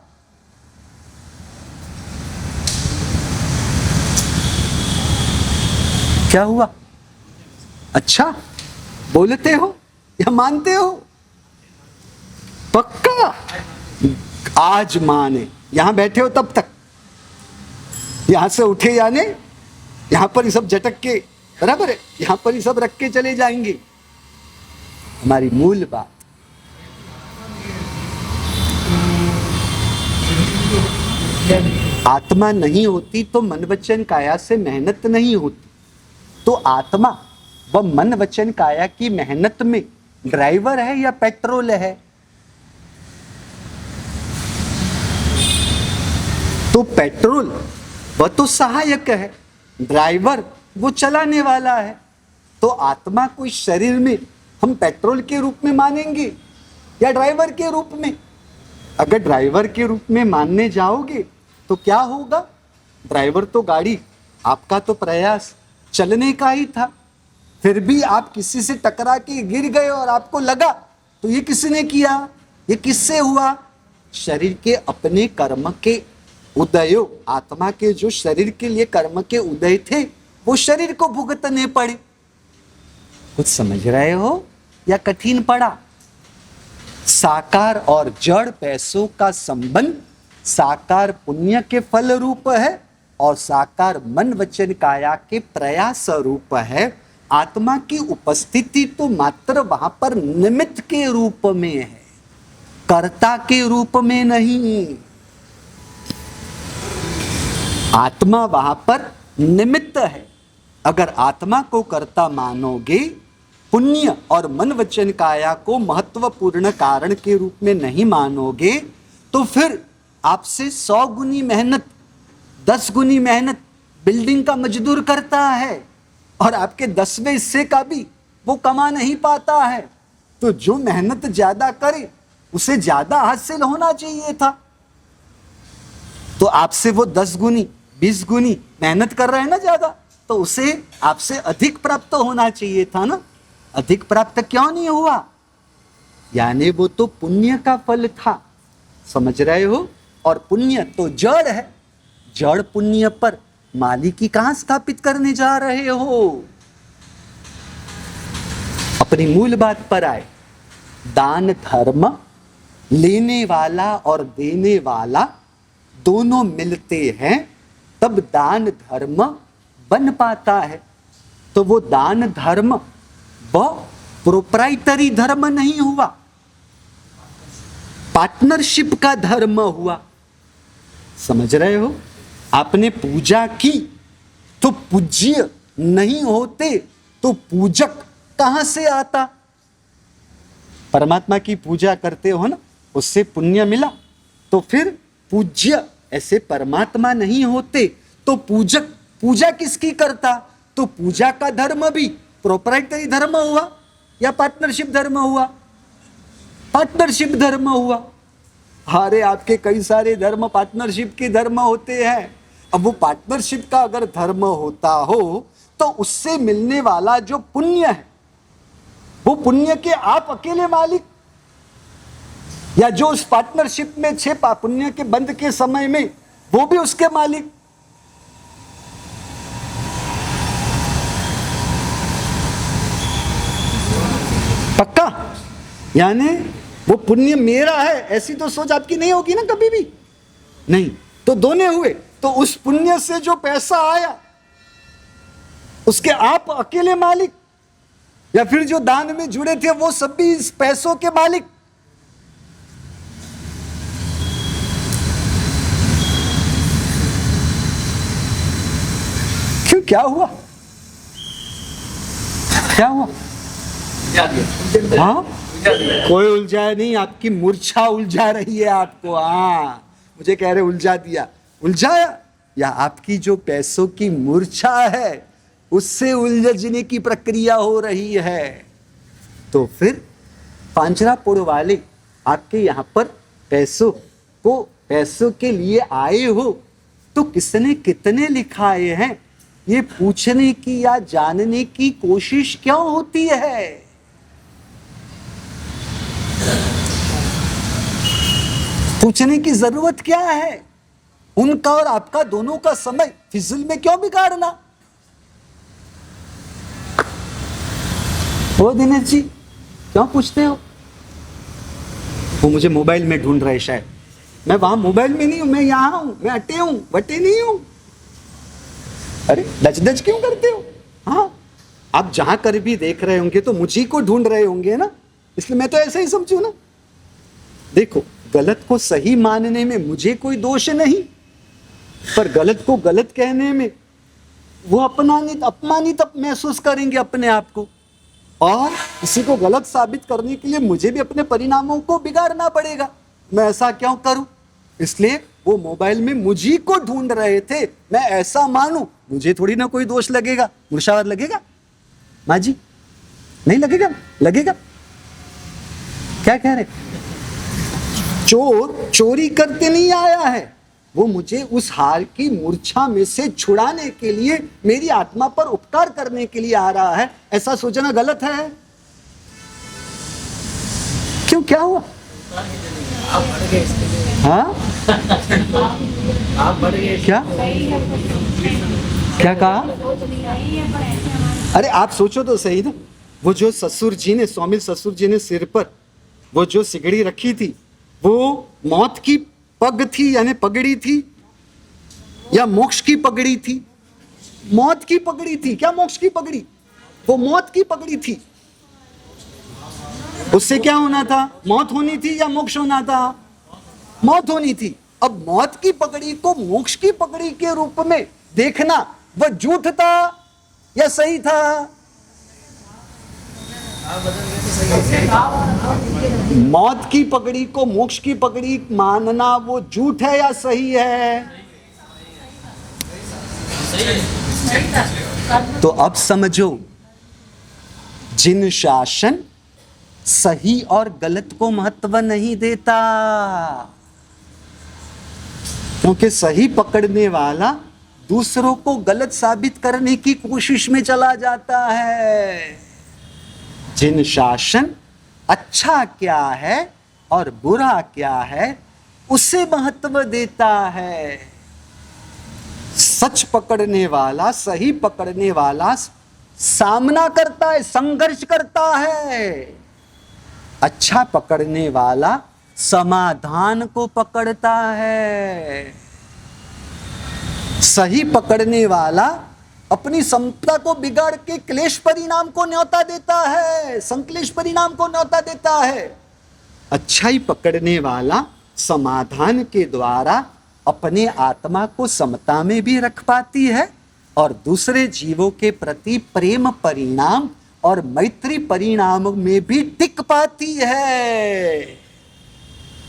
क्या हुआ? अच्छा बोलते हो या मानते हो? पक्का? आज माने, यहां बैठे हो तब तक, यहां से उठे यानी यहां पर ही सब झटक के, बराबर है, यहां पर ही सब रख के चले जाएंगे। हमारी मूल बात, आत्मा नहीं होती तो मन वचन काया से मेहनत नहीं होती। तो आत्मा व मन वचन काया की मेहनत में ड्राइवर है या पेट्रोल है? तो पेट्रोल वह तो सहायक है, ड्राइवर वो चलाने वाला है। तो आत्मा को इस शरीर में हम पेट्रोल के रूप में मानेंगे या ड्राइवर के रूप में? अगर ड्राइवर के रूप में मानने जाओगे तो क्या होगा? ड्राइवर तो गाड़ी, आपका तो प्रयास चलने का ही था, फिर भी आप किसी से टकरा के गिर गए और आपको लगा, तो ये किसने किया? ये किससे हुआ? शरीर के अपने कर्म के उदयों, आत्मा के जो शरीर के लिए कर्म के उदय थे वो शरीर को भुगतने पड़े। कुछ समझ रहे हो या कठिन पड़ा? साकार और जड़ पैसों का संबंध साकार पुण्य के फल रूप है और साकार मन वचन काया के प्रयास रूप है। आत्मा की उपस्थिति तो मात्र वहां पर निमित्त के रूप में है, कर्ता के रूप में नहीं। आत्मा वहां पर निमित्त है। अगर आत्मा को कर्ता मानोगे, पुण्य और मन वचन काया को महत्वपूर्ण कारण के रूप में नहीं मानोगे, तो फिर आपसे 100 गुनी मेहनत, 10 गुनी मेहनत बिल्डिंग का मजदूर करता है और आपके 10वें हिस्से का भी वो कमा नहीं पाता है। तो जो मेहनत ज्यादा करे उसे ज्यादा हासिल होना चाहिए था। तो आपसे वो 10 गुनी 20 गुनी मेहनत कर रहे हैं ना ज्यादा, तो उसे आपसे अधिक प्राप्त होना चाहिए था ना। अधिक प्राप्त क्यों नहीं हुआ? यानी वो तो पुण्य का फल था, समझ रहे हो? और पुण्य तो जड़ है, जड़ पुण्य पर मालिकी कहां स्थापित करने जा रहे हो? अपनी मूल बात पर आए। दान धर्म लेने वाला और देने वाला दोनों मिलते हैं तब दान धर्म बन पाता है। तो वो दान धर्म वो प्रोप्राइटरी धर्म नहीं हुआ, पार्टनरशिप का धर्म हुआ। समझ रहे हो? आपने पूजा की तो पूज्य नहीं होते तो पूजक कहां से आता? परमात्मा की पूजा करते हो ना, उससे पुण्य मिला, तो फिर पूज्य ऐसे परमात्मा नहीं होते तो पूजक पूजा किसकी करता? तो पूजा का धर्म भी प्रोप्राइटरी धर्म हुआ या पार्टनरशिप धर्म हुआ? पार्टनरशिप धर्म हुआ। अरे आपके कई सारे धर्म पार्टनरशिप के धर्म होते हैं। अब वो पार्टनरशिप का अगर धर्म होता हो तो उससे मिलने वाला जो पुण्य है वो पुण्य के आप अकेले मालिक, या जो उस पार्टनरशिप में छे पुण्य के बंद के समय में वो भी उसके मालिक। पक्का? यानी वो पुण्य मेरा है ऐसी तो सोच आपकी नहीं होगी ना कभी भी। नहीं तो दोने हुए, तो उस पुण्य से जो पैसा आया उसके आप अकेले मालिक, या फिर जो दान में जुड़े थे वो सभी इस पैसों के मालिक। क्यों? क्या हुआ? क्या हुआ? हाँ, कोई उलझाया नहीं, आपकी मूर्छा उलझा रही है आपको। हाँ, मुझे कह रहे उलझा दिया, उलझाया, या आपकी जो पैसों की मूर्छा है उससे उलझने की प्रक्रिया हो रही है। तो फिर पांचरापुर वाले आपके यहाँ पर पैसों के लिए आए हो तो किसने कितने लिखाए हैं ये पूछने की या जानने की कोशिश क्यों होती है? पूछने की जरूरत क्या है? उनका और आपका दोनों का समय फिजूल में क्यों बिगाड़ना? ओ दिनेश जी, क्यों पूछते हो? वो मुझे मोबाइल में ढूंढ रहे शायद। मैं वहां मोबाइल में नहीं हूं, मैं यहां हूं, मैं अटे हूं, बटे नहीं हूं। अरे दच क्यों करते हो? हाँ, आप जहां कर भी देख रहे होंगे तो मुझी को ढूंढ रहे होंगे ना, इसलिए मैं तो ऐसे ही समझू ना। देखो, गलत को सही मानने में मुझे कोई दोष नहीं, पर गलत को गलत कहने में वो अपमानित महसूस करेंगे अपने आप को, और किसी को गलत साबित करने के लिए मुझे भी अपने परिणामों को बिगाड़ना पड़ेगा। मैं ऐसा क्यों करूं? इसलिए वो मोबाइल में मुझी को ढूंढ रहे थे, मैं ऐसा मानूं मुझे थोड़ी ना कोई दोष लगेगा, मुर्शावाद लगेगा माँ जी? नहीं लगेगा? लगेगा? क्या कह रहे? चोर चोरी करते नहीं आया है, वो मुझे उस हार की मूर्छा में से छुड़ाने के लिए, मेरी आत्मा पर उपकार करने के लिए आ रहा है, ऐसा सोचना गलत है। क्यों, क्या हुआ? आप बढ़ गए इसके लिए। हाँ, आप बढ़ गए। क्या क्या कहा? अरे आप सोचो तो सही ना, वो जो ससुर जी ने, स्वामी ससुर जी ने सिर पर वो जो सिगड़ी रखी थी, वो मौत की पग थी यानी पगड़ी थी, या मोक्ष की पगड़ी थी? मौत की पगड़ी थी। क्या मोक्ष की पगड़ी? वो मौत की पगड़ी थी। उससे क्या होना था? मौत होनी थी या मोक्ष होना था? मौत होनी थी। अब मौत की पगड़ी को मोक्ष की पगड़ी के रूप में देखना, वह झूठ था या सही था? मौत की पगड़ी को मोक्ष की पगड़ी मानना वो झूठ है या सही है? तो अब समझो, जिन शासन सही और गलत को महत्व नहीं देता, क्योंकि सही पकड़ने वाला दूसरों को गलत साबित करने की कोशिश में चला जाता है। जिन शासन अच्छा क्या है और बुरा क्या है उसे महत्व देता है। सच पकड़ने वाला, सही पकड़ने वाला सामना करता है, संघर्ष करता है। अच्छा पकड़ने वाला समाधान को पकड़ता है। सही पकड़ने वाला अपनी समता को बिगाड़ के क्लेश परिणाम को न्योता देता है, संक्लेश परिणाम को न्योता देता है। अच्छाई पकड़ने वाला समाधान के द्वारा अपने आत्मा को समता में भी रख पाती है और दूसरे जीवों के प्रति प्रेम परिणाम और मैत्री परिणाम में भी टिक पाती है।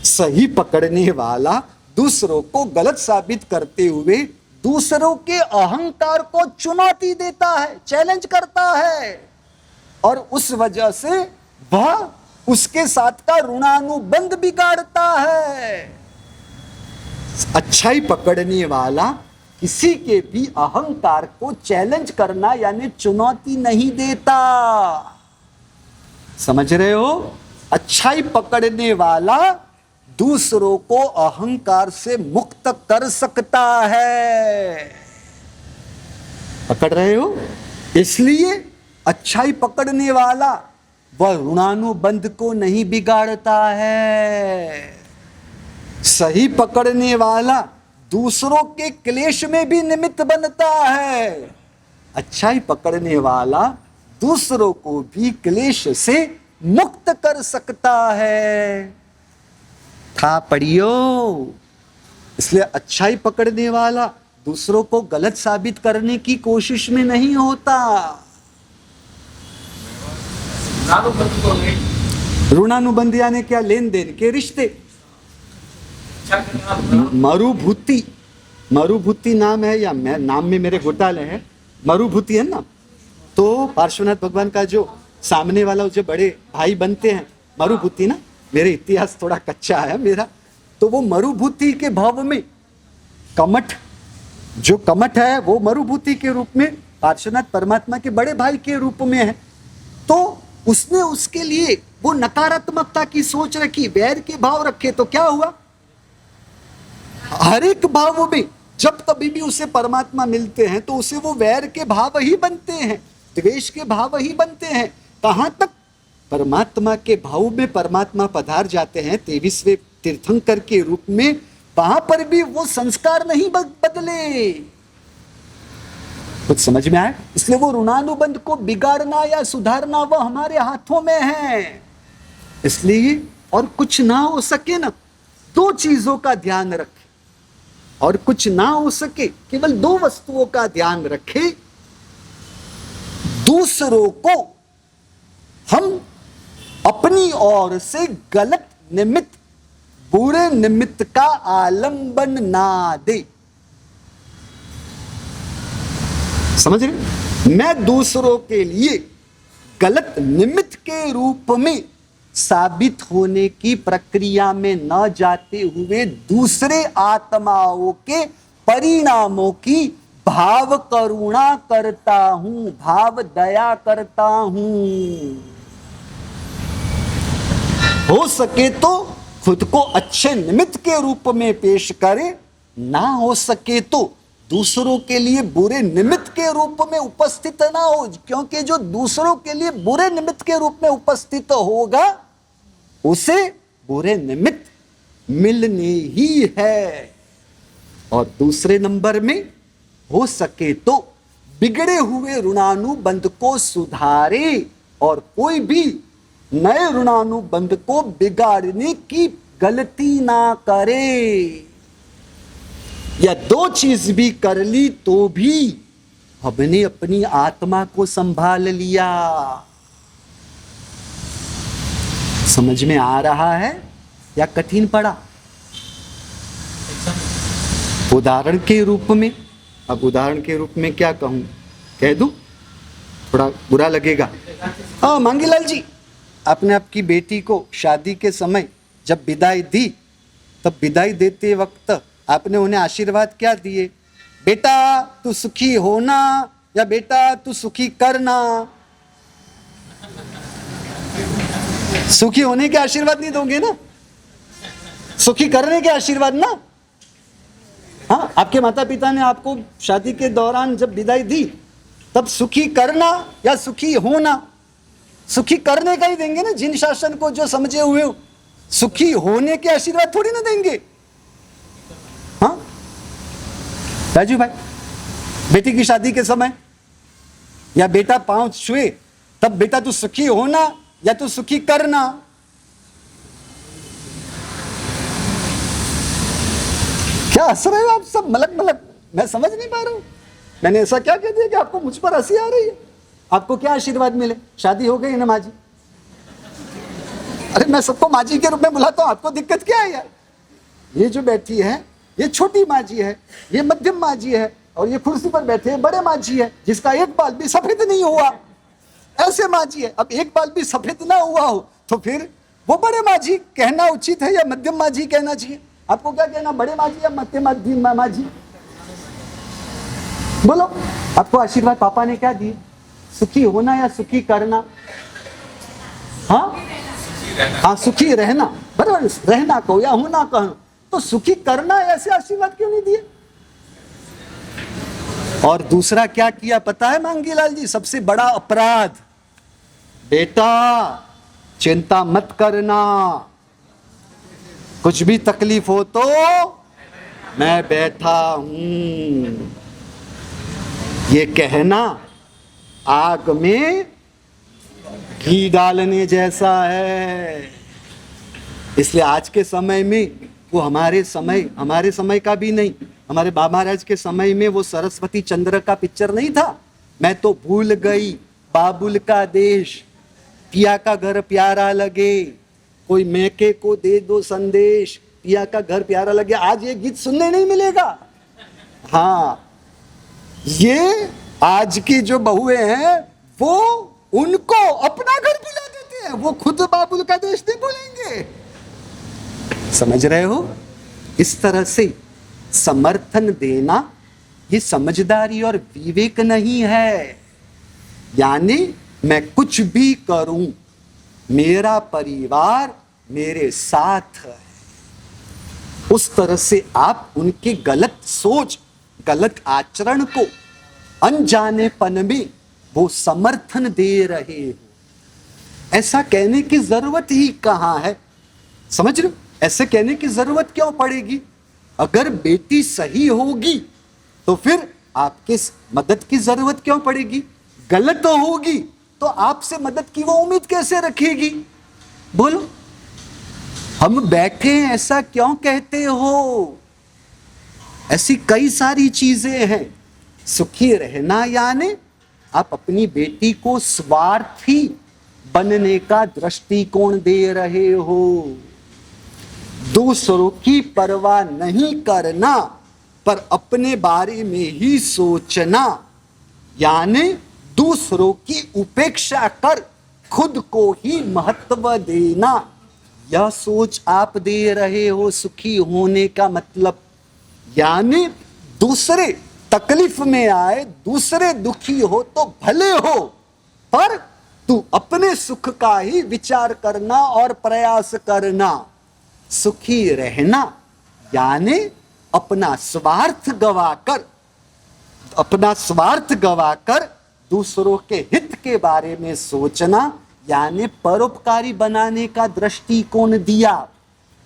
सही पकड़ने वाला दूसरों को गलत साबित करते हुए दूसरों के अहंकार को चुनौती देता है, चैलेंज करता है, और उस वजह से वह उसके साथ का ऋणानुबंध बिगाड़ता है। अच्छाई पकड़ने वाला किसी के भी अहंकार को चैलेंज करना यानी चुनौती नहीं देता। समझ रहे हो? अच्छाई पकड़ने वाला दूसरों को अहंकार से मुक्त कर सकता है। पकड़ रहे हो? इसलिए अच्छाई पकड़ने वाला वह ऋणानुबंध को नहीं बिगाड़ता है। सही पकड़ने वाला दूसरों के क्लेश में भी निमित्त बनता है। अच्छाई पकड़ने वाला दूसरों को भी क्लेश से मुक्त कर सकता है। था पढ़ियो। इसलिए अच्छाई पकड़ने वाला दूसरों को गलत साबित करने की कोशिश में नहीं होता। ऋणानुबंध यानी क्या? लेन देन के रिश्ते। मरुभूति, मरुभूति नाम है या नाम में मेरे घोटाले है। मरुभूति है ना, तो पार्श्वनाथ भगवान का जो सामने वाला जो बड़े भाई बनते हैं, मरुभूति ना, मेरे इतिहास थोड़ा कच्चा है मेरा, तो वो मरुभूति के भाव में कमठ, जो कमठ है वो मरुभूति के रूप में पार्श्वनाथ परमात्मा के बड़े भाई के रूप में है। तो उसने उसके लिए वो नकारात्मकता की सोच रखी, वैर के भाव रखे, तो क्या हुआ? हर एक भाव में जब कभी भी उसे परमात्मा मिलते हैं तो उसे वो वैर के भाव ही बनते हैं, द्वेष के भाव ही बनते हैं। कहां तक? परमात्मा के भाव में परमात्मा पधार जाते हैं 23वें तीर्थंकर के रूप में, वहां पर भी वो संस्कार नहीं बदले। कुछ समझ में आया? इसलिए वो ऋणानुबंध को बिगाड़ना या सुधारना वो हमारे हाथों में है। इसलिए और कुछ ना हो सके ना, दो चीजों का ध्यान रखे, और कुछ ना हो सके केवल दो वस्तुओं का ध्यान रखे। दूसरों को हम अपनी ओर से गलत निमित्त, बुरे निमित्त का आलंबन ना दे। समझ रहे? मैं दूसरों के लिए गलत निमित्त के रूप में साबित होने की प्रक्रिया में न जाते हुए दूसरे आत्माओं के परिणामों की भाव करुणा करता हूं, भाव दया करता हूं। हो सके तो खुद को अच्छे निमित्त के रूप में पेश करे, ना हो सके तो दूसरों के लिए बुरे निमित्त के रूप में उपस्थित ना हो, क्योंकि जो दूसरों के लिए बुरे निमित्त के रूप में उपस्थित होगा उसे बुरे निमित्त मिलने ही है। और दूसरे नंबर में हो सके तो बिगड़े हुए ऋणानुबंध को सुधारे और कोई भी नए ऋणानुबंध को बिगाड़ने की गलती ना करे। या दो चीज भी कर ली तो भी हमने अपनी आत्मा को संभाल लिया। समझ में आ रहा है या कठिन पड़ा? उदाहरण के रूप में, अब उदाहरण के रूप में क्या कहूं, कह दूं? थोड़ा बुरा लगेगा। हाँ मांगीलाल जी, आपने आपकी बेटी को शादी के समय जब विदाई दी, तब विदाई देते वक्त आपने उन्हें आशीर्वाद क्या दिए? बेटा तू सुखी होना या बेटा तू सुखी करना? सुखी होने के आशीर्वाद नहीं दोगे ना, सुखी करने के आशीर्वाद ना। हाँ, आपके माता पिता ने आपको शादी के दौरान जब विदाई दी तब सुखी करना या सुखी होना? सुखी करने का ही देंगे ना, जिन शासन को जो समझे हुए हो। सुखी होने के आशीर्वाद थोड़ी ना देंगे। हाँ राजू भाई, बेटी की शादी के समय या बेटा पांव छुए तब बेटा तू सुखी होना या तू सुखी करना? क्या हंस रहे हो आप सब मलक मलक? मैं समझ नहीं पा रहा हूं। मैंने ऐसा क्या कह दिया कि आपको मुझ पर हंसी आ रही है? आपको क्या आशीर्वाद मिले? शादी हो गई ना माँ जी? अरे मैं सबको माँ जी के रूप में बुलाता हूं, आपको दिक्कत क्या है यार? ये जो बैठी है ये छोटी माँ जी है, ये मध्यम माँ जी है, और ये कुर्सी पर बैठे हैं बड़े माँ जी है जिसका एक बाल भी सफेद नहीं हुआ, ऐसे माँ जी है। अब एक बाल भी सफेद ना हुआ हो तो फिर वो बड़े माँ जी कहना उचित है या मध्यम माँ जी कहना चाहिए? आपको क्या कहना, बड़े माँ जी या मध्यम माँ जी? बोलो, आपको आशीर्वाद पापा ने क्या दिए? सुखी होना या सुखी करना? हाँ हाँ, सुखी रहना, बराबर, रहना कहो या होना कहो, तो सुखी करना ऐसे आशीर्वाद क्यों नहीं दिए? और दूसरा क्या किया पता है मांगीलाल जी? सबसे बड़ा अपराध, बेटा चिंता मत करना, कुछ भी तकलीफ हो तो मैं बैठा हूं। ये कहना आग में घी डालने जैसा है। इसलिए आज के समय में, वो हमारे समय का भी नहीं, हमारे बाबा महाराज के समय में वो सरस्वती चंद्र का पिक्चर नहीं था, मैं तो भूल गई बाबुल का देश, पिया का घर प्यारा लगे, कोई मैके को दे दो संदेश, पिया का घर प्यारा लगे। आज ये गीत सुनने नहीं मिलेगा। हाँ, ये आज की जो बहुएं हैं वो उनको अपना घर बुला देते हैं, वो खुद बाबुल का देश नहीं भूलेंगे। समझ रहे हो? इस तरह से समर्थन देना ये समझदारी और विवेक नहीं है। यानी मैं कुछ भी करूं, मेरा परिवार मेरे साथ है। उस तरह से आप उनके गलत सोच, गलत आचरण को अनजानेपन में वो समर्थन दे रहे हो। ऐसा कहने की जरूरत ही कहां है? समझ रहे हो? ऐसे कहने की जरूरत क्यों पड़ेगी? अगर बेटी सही होगी तो फिर आपके मदद की जरूरत क्यों पड़ेगी? गलत होगी तो आपसे मदद की वो उम्मीद कैसे रखेगी? बोलो, हम बैठे हैं ऐसा क्यों कहते हो? ऐसी कई सारी चीजें हैं। सुखी रहना यानी आप अपनी बेटी को स्वार्थी बनने का दृष्टिकोण दे रहे हो, दूसरों की परवाह नहीं करना पर अपने बारे में ही सोचना, यानी दूसरों की उपेक्षा कर खुद को ही महत्व देना। यह सोच आप दे रहे हो सुखी होने का मतलब। यानी दूसरे तकलीफ में आए, दूसरे दुखी हो तो भले हो, पर तू अपने सुख का ही विचार करना और प्रयास करना। सुखी रहना यानी अपना स्वार्थ गवाकर दूसरों के हित के बारे में सोचना, यानी परोपकारी बनाने का दृष्टिकोण दिया।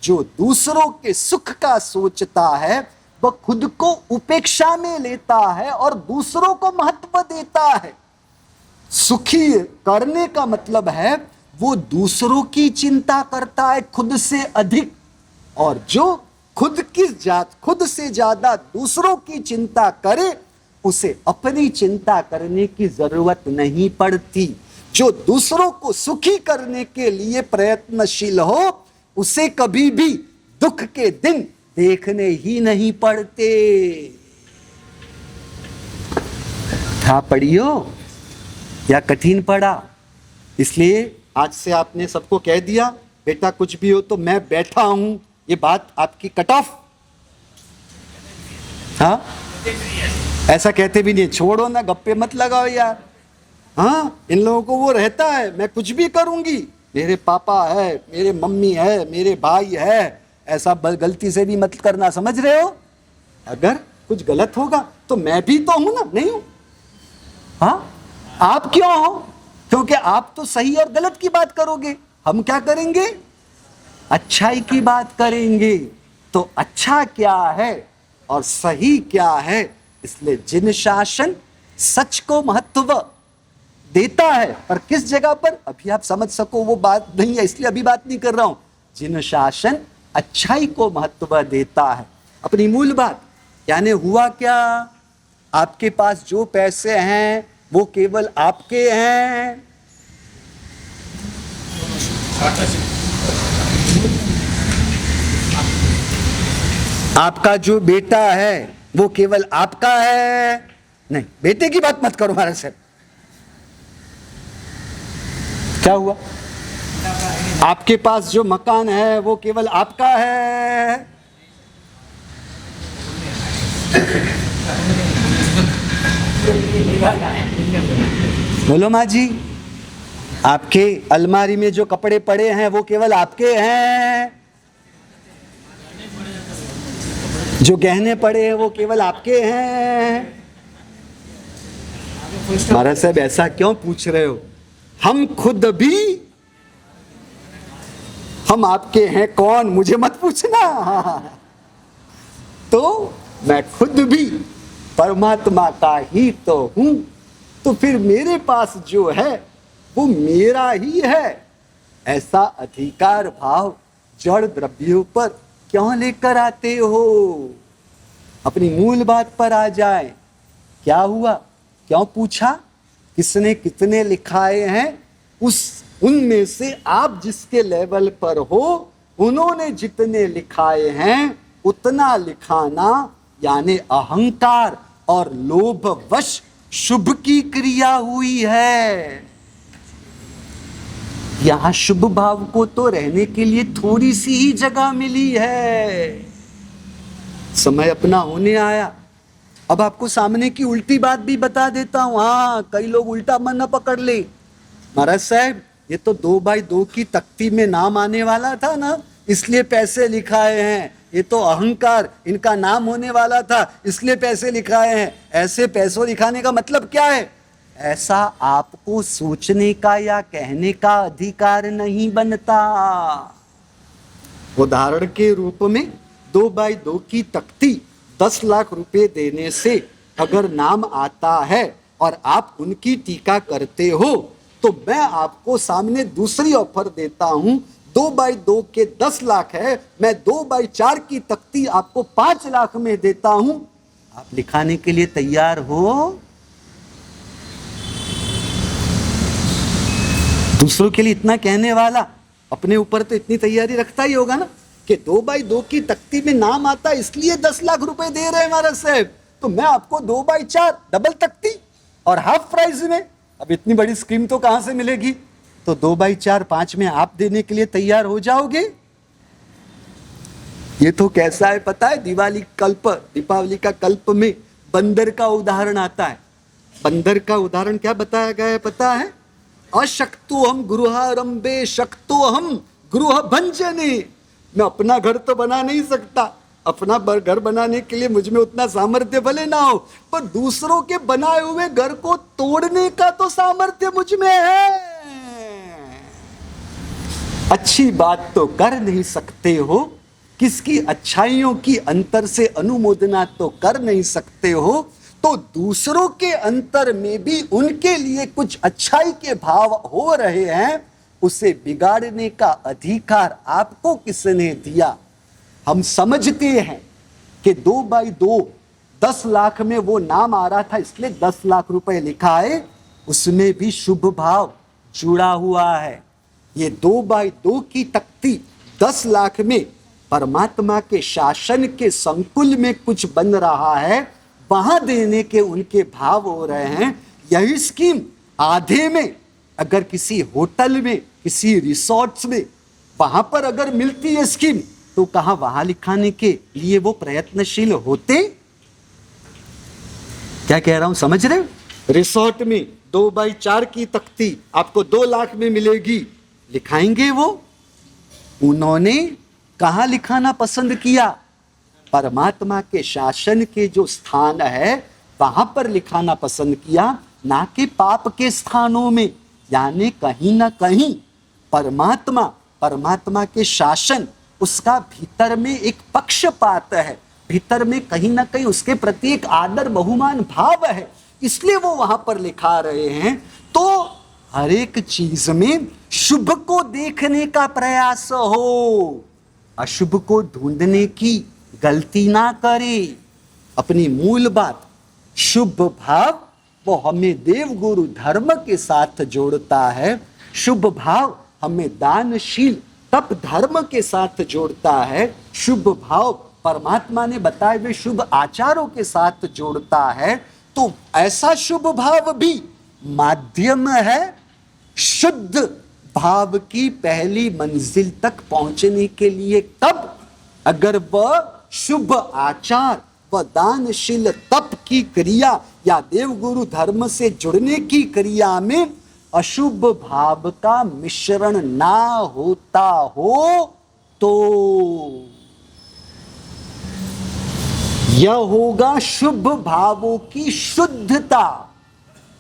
जो दूसरों के सुख का सोचता है वह खुद को उपेक्षा में लेता है और दूसरों को महत्व देता है। सुखी करने का मतलब है वो दूसरों की चिंता करता है खुद से अधिक, और जो खुद से ज्यादा दूसरों की चिंता करे उसे अपनी चिंता करने की जरूरत नहीं पड़ती। जो दूसरों को सुखी करने के लिए प्रयत्नशील हो उसे कभी भी दुख के दिन देखने ही नहीं पड़ते। था पढ़ियो या कठिन पड़ा? इसलिए आज से आपने सबको कह दिया बेटा कुछ भी हो तो मैं बैठा हूं, ये बात आपकी कट ऑफ। हाँ, ऐसा कहते भी नहीं, छोड़ो ना, गप्पे मत लगाओ यार। हाँ, इन लोगों को वो रहता है मैं कुछ भी करूंगी, मेरे पापा है, मेरे मम्मी है, मेरे भाई है, ऐसा गलती से भी मत करना, समझ रहे हो? अगर कुछ गलत होगा तो मैं भी तो हूं ना, नहीं हूं? हाँ, आप क्यों हो? क्योंकि आप तो सही और गलत की बात करोगे, हम क्या करेंगे? अच्छाई की बात करेंगे। तो अच्छा क्या है और सही क्या है, इसलिए जिन शासन सच को महत्व देता है, पर किस जगह पर अभी आप समझ सको वो बात नहीं है, इसलिए अभी बात नहीं कर रहा हूं। जिन शासन अच्छाई को महत्व देता है, अपनी मूल बात। यानी हुआ क्या, आपके पास जो पैसे हैं वो केवल आपके हैं। आपका जो बेटा है वो केवल आपका है, नहीं, बेटे की बात मत करो महाराज साहब। क्या हुआ? आपके पास जो मकान है वो केवल आपका है। बोलो माँ जी, आपके अलमारी में जो कपड़े पड़े हैं वो केवल आपके हैं। जो गहने पड़े हैं वो केवल आपके हैं। महाराज साहब ऐसा क्यों पूछ रहे हो? हम खुद भी, हम आपके हैं कौन, मुझे मत पूछना। तो मैं खुद भी परमात्मा का ही तो हूं, तो फिर मेरे पास जो है वो मेरा ही है। ऐसा अधिकार भाव जड़ द्रव्यों पर क्यों लेकर आते हो? अपनी मूल बात पर आ जाए। क्या हुआ, क्यों पूछा, किसने कितने लिखाए हैं, उनमें से आप जिसके लेवल पर हो उन्होंने जितने लिखाए हैं उतना लिखाना, यानी अहंकार और लोभवश शुभ की क्रिया हुई है। यहां शुभ भाव को तो रहने के लिए थोड़ी सी ही जगह मिली है। समय अपना होने आया। अब आपको सामने की उल्टी बात भी बता देता हूं। हाँ, कई लोग उल्टा मन न पकड़ ले। महाराज साहब, ये तो 2x2 की तख्ती में नाम आने वाला था ना, इसलिए पैसे लिखाए हैं। ये तो अहंकार, इनका नाम होने वाला था, इसलिए पैसे लिखाए हैं। ऐसे पैसों लिखाने का मतलब क्या है? ऐसा आपको सोचने का या कहने का अधिकार नहीं बनता। उदाहरण के रूप में 2x2 की तख्ती 10 लाख रुपए देने से अगर नाम आता है और आप उनकी टीका करते हो, तो मैं आपको सामने दूसरी ऑफर देता हूं। 2x2 के 10 लाख है, मैं 2x4 की तख्ती आपको 5 लाख में देता हूं। आप लिखाने के लिए तैयार हो? दूसरों के लिए इतना कहने वाला अपने ऊपर तो इतनी तैयारी रखता ही होगा ना, कि 2x2 की तख्ती में नाम आता इसलिए 10 लाख रुपए दे रहे हैं महाराज साहब, तो मैं आपको 2x4 डबल तख्ती और हाफ प्राइस में। अब इतनी बड़ी स्कीम तो कहां से मिलेगी? तो 2/4 5 में आप देने के लिए तैयार हो जाओगे? ये तो कैसा है पता है? दीपावली का कल्प में बंदर का उदाहरण आता है। बंदर का उदाहरण क्या बताया गया है पता है? अशक्तो हम गृहारंभे शक्तो हम गृह भंजने। मैं अपना घर तो बना नहीं सकता, अपना घर बनाने के लिए मुझ में उतना सामर्थ्य भले ना हो, पर दूसरों के बनाए हुए घर को तोड़ने का तो सामर्थ्य मुझ में है। अच्छी बात तो कर नहीं सकते हो, किसकी अच्छाइयों की अंतर से अनुमोदना तो कर नहीं सकते हो, तो दूसरों के अंतर में भी उनके लिए कुछ अच्छाई के भाव हो रहे हैं, उसे बिगाड़ने का अधिकार आपको किसने दिया? हम समझते हैं कि 2/2 10 लाख में वो नाम आ रहा था, इसलिए 10 लाख रुपए लिखा है, उसमें भी शुभ भाव जुड़ा हुआ है। ये 2/2 की तख्ती 10 लाख में परमात्मा के शासन के संकुल में कुछ बन रहा है, वहां देने के उनके भाव हो रहे हैं। यही स्कीम आधे में अगर किसी होटल में, किसी रिसोर्ट्स में, वहां पर अगर मिलती है स्कीम, तो कहां वहां लिखाने के लिए वो प्रयत्नशील होते? क्या कह रहा हूं, समझ रहे? रिसोर्ट में 2/4 की तख्ती आपको 2 लाख में मिलेगी, लिखाएंगे वो? उन्होंने कहां लिखाना पसंद किया? परमात्मा के शासन के जो स्थान है वहां पर लिखाना पसंद किया, ना कि पाप के स्थानों में। यानी कहीं ना कहीं परमात्मा के शासन, उसका भीतर में एक पक्षपात है, भीतर में कहीं ना कहीं उसके प्रति एक आदर बहुमान भाव है, इसलिए वो वहां पर लिखा रहे हैं। तो हर एक चीज में शुभ को देखने का प्रयास हो, अशुभ को ढूंढने की गलती ना करे। अपनी मूल बात, शुभ भाव वो हमें देव गुरु धर्म के साथ जोड़ता है, शुभ भाव हमें दानशील तप धर्म के साथ जोड़ता है, शुभ भाव परमात्मा ने बताए हुए शुभ आचारों के साथ जोड़ता है। तो ऐसा शुभ भाव भी माध्यम है शुद्ध भाव की पहली मंजिल तक पहुंचने के लिए। तब अगर वह शुभ आचार व दानशील तप की क्रिया या देवगुरु धर्म से जुड़ने की क्रिया में अशुभ भाव का मिश्रण ना होता हो, तो यह होगा शुभ भावों की शुद्धता,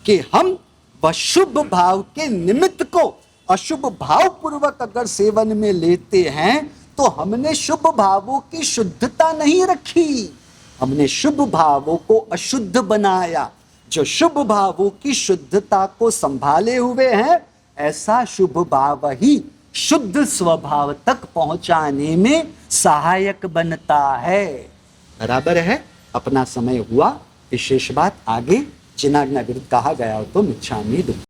कि हम वह शुभ भाव के निमित्त को अशुभ भाव पूर्वक अगर सेवन में लेते हैं, तो हमने शुभ भावों की शुद्धता नहीं रखी, हमने शुभ भावों को अशुद्ध बनाया। जो शुभ भावों की शुद्धता को संभाले हुए हैं, ऐसा शुभ भाव ही शुद्ध स्वभाव तक पहुंचाने में सहायक बनता है। बराबर है? अपना समय हुआ, विशेष बात आगे जिनाज्ञा विरुद्ध कहा गया हो तो मिच्छामि दुक्कड़म।